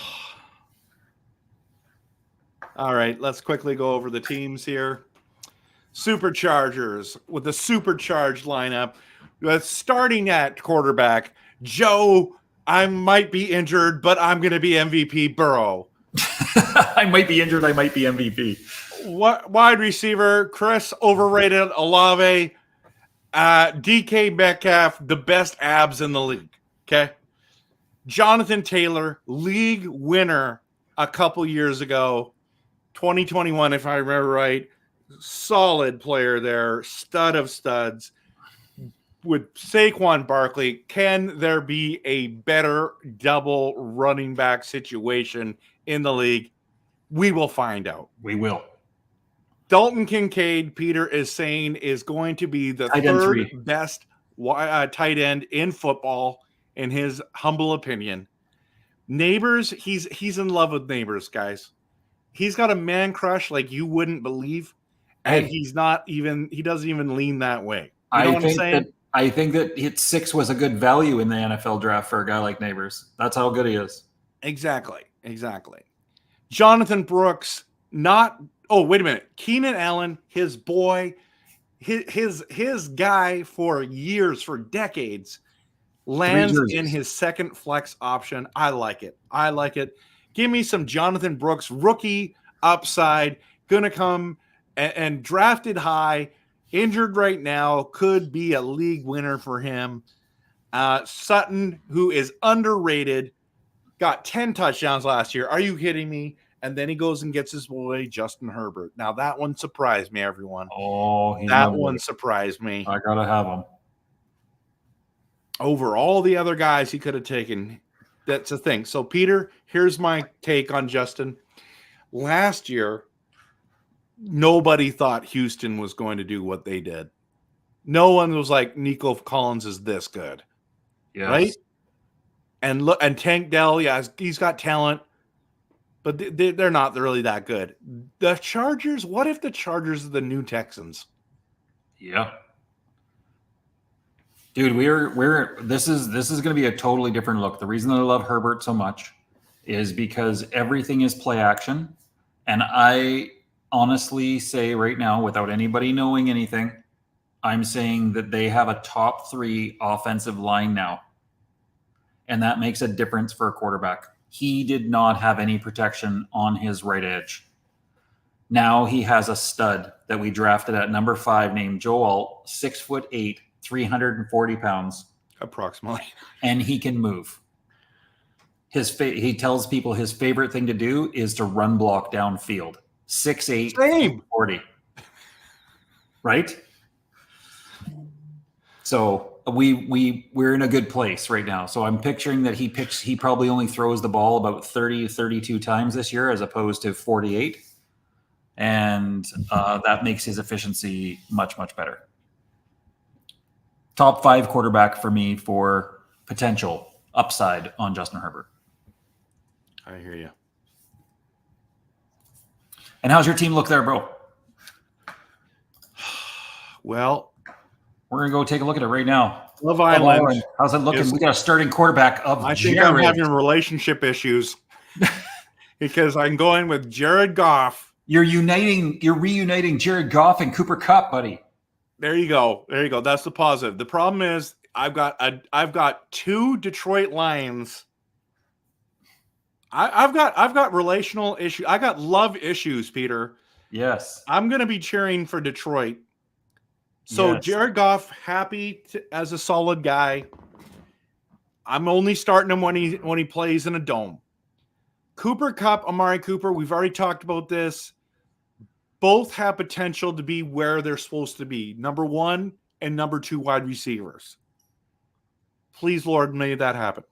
All right, let's quickly go over the teams here. Superchargers with the supercharged lineup. Starting at quarterback, Joe, I might be injured, but I'm going to be MVP Burrow. I might be injured. I might be MVP. Wide receiver, Chris, overrated Olave. DK Metcalf, the best abs in the league. Okay. Jonathan Taylor, league winner a couple years ago, 2021, if I remember right. Solid player there, stud of studs. With Saquon Barkley, can there be a better double running back situation in the league? We will find out. We will. Dalton Kincaid, Peter is saying, is going to be the third best tight end in football, in his humble opinion. Neighbors, he's in love with Neighbors, guys. He's got a man crush like you wouldn't believe, and he doesn't even lean that way. You know what I'm saying? I think that hit 6 was a good value in the NFL draft for a guy like Neighbors. That's how good he is. Exactly. Jonathan Brooks, wait a minute. Keenan Allen, his boy, his guy for years, for decades, lands in his second flex option. I like it. Give me some Jonathan Brooks, rookie upside, gonna come and drafted high, injured right now, could be a league winner for him. Sutton, who is underrated, got 10 touchdowns last year. Are you kidding me? And then he goes and gets his boy, Justin Herbert. Now, that one surprised me, everyone. Oh, that one surprised me. I got to have him. Over all the other guys he could have taken. That's the thing. So, Peter, here's my take on Justin. Last year, nobody thought Houston was going to do what they did. No one was like, Nico Collins is this good. Yes. Right? And look, and Tank Dell, yeah, he's got talent, but they're not really that good. The Chargers, what if the Chargers are the new Texans? Yeah. Dude, this is going to be a totally different look. The reason that I love Herbert so much is because everything is play action. And I honestly say right now, without anybody knowing anything, I'm saying that they have a top 3 offensive line now. And that makes a difference for a quarterback. He did not have any protection on his right edge. Now he has a stud that we drafted at number 5 named Joe Alt, 6'8", 340 pounds. Approximately. And he can move. He tells people his favorite thing to do is to run block downfield. 6'8", 40. Right? So we're in a good place right now. So I'm picturing that he probably only throws the ball about 30, 32 times this year as opposed to 48. And that makes his efficiency much, much better. Top 5 quarterback for me for potential upside on Justin Herbert. I hear you. And how's your team look there, bro? Well, we're going to go take a look at it right now. Love Island. How's it looking? We got a starting quarterback of I think I'm having relationship issues because I'm going with Jared Goff. You're reuniting Jared Goff and Cooper Kupp, buddy. There you go. That's the positive. The problem is I've got 2 Detroit Lions. I've got relational issues. I got love issues, Peter. Yes. I'm going to be cheering for Detroit. So yes. Jared Goff, as a solid guy. I'm only starting him when he plays in a dome. Cooper Kupp, Amari Cooper, we've already talked about this. Both have potential to be where they're supposed to be. Number 1 and number 2 wide receivers. Please, Lord, may that happen.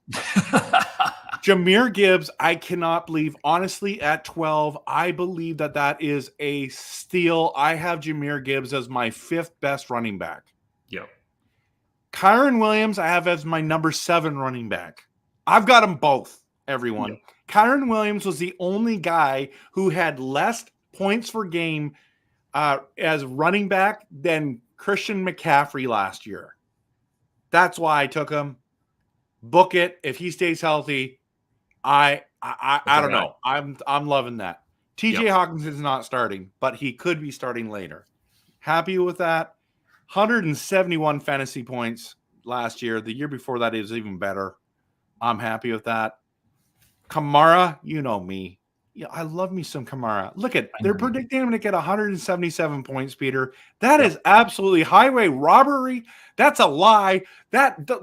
Jahmyr Gibbs, I cannot believe. Honestly, at 12, I believe that is a steal. I have Jahmyr Gibbs as my 5th best running back. Yep. Kyren Williams, I have as my number 7 running back. I've got them both, everyone. Yep. Kyren Williams was the only guy who had less points per game as running back than Christian McCaffrey last year. That's why I took him. Book it. If he stays healthy, I don't know. I'm loving that. TJ Hawkins is not starting, but he could be starting later. Happy with that. 171 fantasy points last year. The year before that is even better. I'm happy with that. Kamara, you know me. Yeah, I love me some Kamara. Look at, they're predicting him to get 177 points, Peter. That is absolutely highway robbery. That's a lie.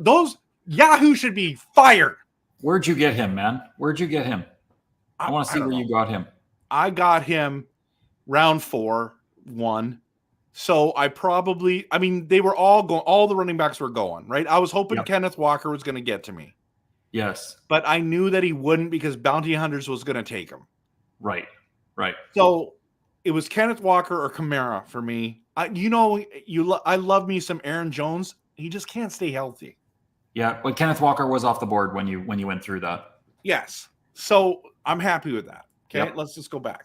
Those Yahoo should be fired. Where'd you get him, man? Where'd you get him? I want to see where you got him. I got him round 4, 1. So they were all going, all the running backs were going, right? I was hoping Kenneth Walker was going to get to me. Yes. But I knew that he wouldn't because Bounty Hunters was going to take him. Right. So it was Kenneth Walker or Kamara for me. I love me some Aaron Jones. He just can't stay healthy. Yeah, but Kenneth Walker was off the board when you went through that. Yes. So I'm happy with that. Okay, let's just go back.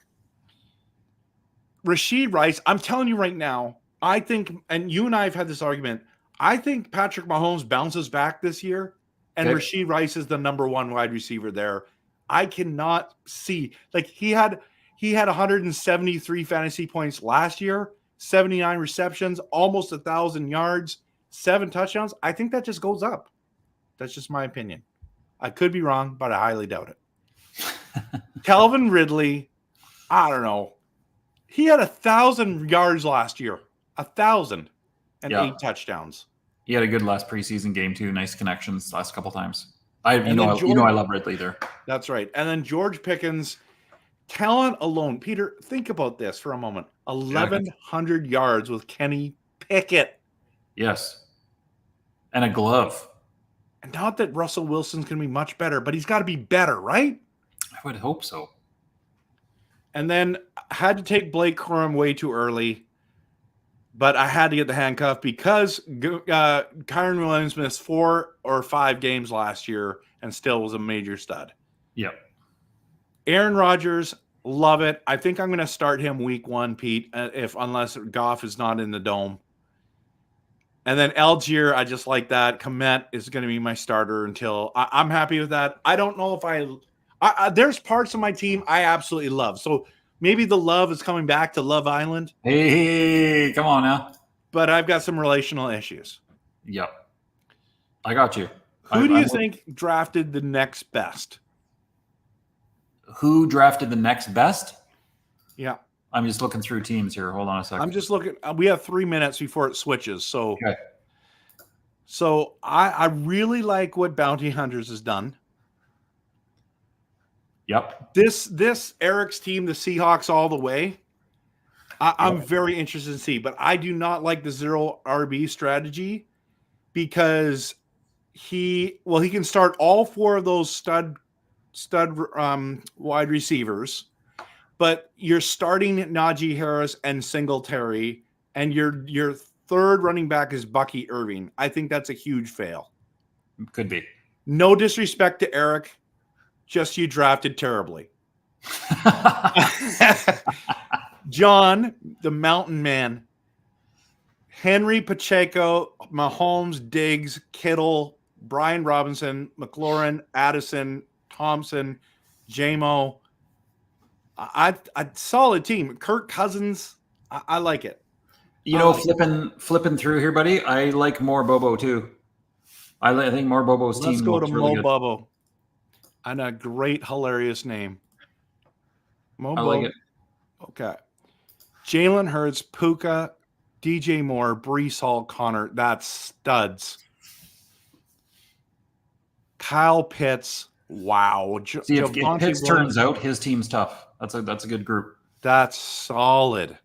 Rashid Rice, I'm telling you right now, I think, and you and I have had this argument, I think Patrick Mahomes bounces back this year, and Rashid Rice is the number 1 wide receiver there. I cannot see, like he had 173 fantasy points last year, 79 receptions, almost 1,000 yards, 7 touchdowns. I think that just goes up. That's just my opinion. I could be wrong, but I highly doubt it. Calvin Ridley, I don't know. He had 1,000 yards last year, 1,000 and 8 touchdowns. He had a good last preseason game too. Nice connections last couple times. I love Ridley there. That's right. And then George Pickens, talent alone. Peter, think about this for a moment. 1,100 yards with Kenny Pickett. Yes. And a glove. And not that Russell Wilson's going to be much better, but he's got to be better, right? I would hope so. And then I had to take Blake Corum way too early, but I had to get the handcuff because Kyren Williams missed 4 or 5 games last year and still was a major stud. Yep. Aaron Rodgers, love it. I think I'm going to start him week 1, Pete, unless Goff is not in the dome. And then Algier, I just like that. Komet is going to be my starter until I'm happy with that. I don't know if there's parts of my team I absolutely love. So maybe the love is coming back to Love Island. Hey, come on now. But I've got some relational issues. Yep. I got you. Who do you think drafted the next best? Who drafted the next best? Yeah. I'm just looking through teams here. Hold on a second. I'm just looking. We have 3 minutes before it switches. So, okay. So I really like what Bounty Hunters has done. Yep. This Eric's team, the Seahawks all the way. I'm very interested to see, but I do not like the 0 RB strategy because he can start all 4 of those stud wide receivers, but you're starting Najee Harris and Singletary, and your third running back is Bucky Irving. I think that's a huge fail. Could be. No disrespect to Eric, just you drafted terribly. John, the Mountain Man, Henry Pacheco, Mahomes, Diggs, Kittle, Brian Robinson, McLaurin, Addison, Thompson, J-Mo. A solid team. Kirk Cousins, I like it. You know, flipping through here, buddy, I like more Bobo too. I think more Bobo's team. Let's go to really Mo Bobo. And a great, hilarious name. Mo Bobo. I like it. Okay. Jalen Hurts, Puka, DJ Moore, Breece Hall, Connor. That's studs. Kyle Pitts, Wow. See, if Pitts turns out, his team's tough. That's a good group. That's solid.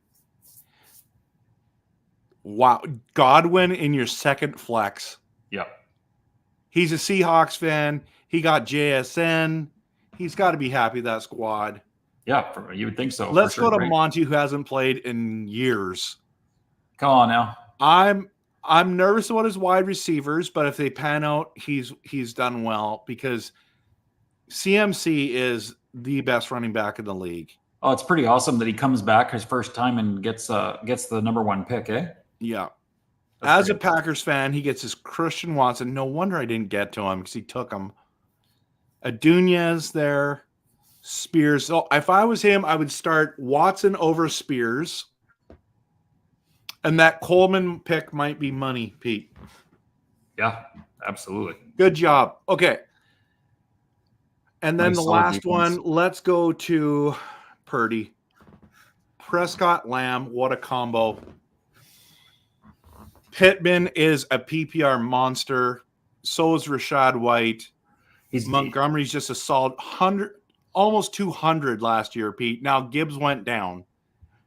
Wow. Godwin in your second flex. Yeah. He's a Seahawks fan. He got JSN. He's got to be happy with that squad. Yeah, you would think so. Let's for sure, go to right? Monty, who hasn't played in years. Come on now. I'm nervous about his wide receivers, but if they pan out, he's done well because CMC is the best running back in the league. Oh, it's pretty awesome that he comes back his first time and gets the number one pick, eh? Yeah. That's As a great. Packers fan, he gets his Christian Watson. No wonder I didn't get to him because he took him. Adunez there. Spears. So if I was him, I would start Watson over Spears. And that Coleman pick might be money, Pete. Yeah, absolutely. Good job. Okay. And then Nice the solid last defense. one, let's go to Purdy. Prescott, Lamb, what a combo. Pittman is a PPR monster. So is Rashad White. Montgomery's just a solid 100, almost 200 last year, Pete. Now Gibbs went down.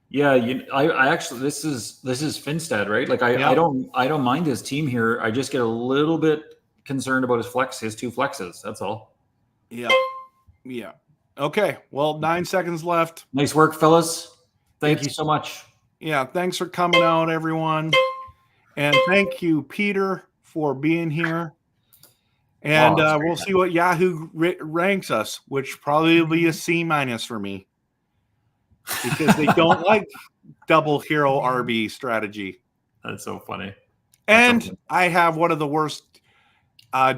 Yeah, I actually this is Finstead, right? Like I don't mind his team here. I just get a little bit concerned about his two flexes. That's all. Yeah. Yeah. Okay. Well, 9 seconds left. Nice work, fellas. Thank you so much. Yeah. Thanks for coming out, everyone. And thank you, Peter, for being here. And we'll see what Yahoo ranks us, which probably will be a C- for me because they don't like double hero RB strategy. That's so funny. And I have one of the worst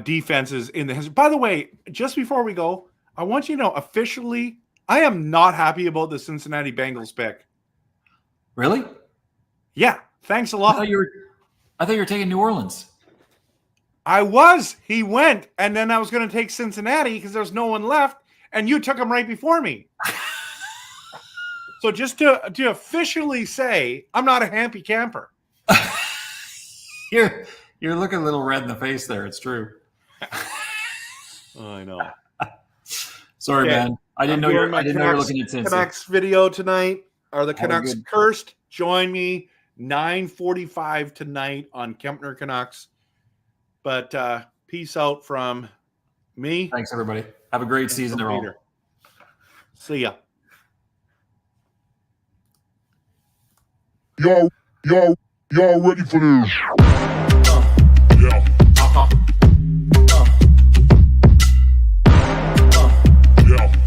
defenses in the history. By the way, just before we go, I want you to know officially, I am not happy about the Cincinnati Bengals pick. Really? Yeah. Thanks a lot. I thought you were taking New Orleans. I was. He went, and then I was going to take Cincinnati because there's no one left, and you took him right before me. So just to officially say, I'm not a happy camper. You're looking a little red in the face there. It's true. I know. Sorry, Okay. man. I didn't know you were looking at Cincy. Canucks video tonight. Are the Have a Canucks good- cursed? Join me 9:45 tonight on Kempner Canucks. But peace out from me. Thanks, everybody. Have a great season, from everyone. Peter. See ya. Y'all ready for this? Yeah. Yeah. Yeah.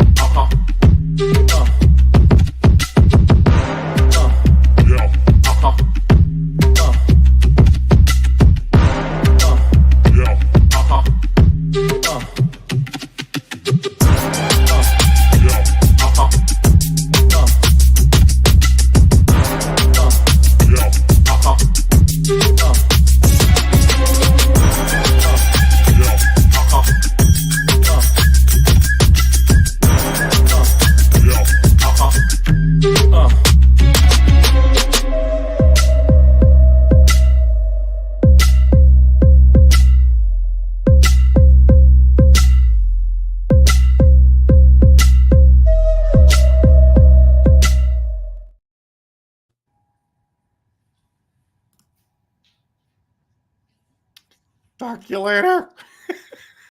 Talk to you later.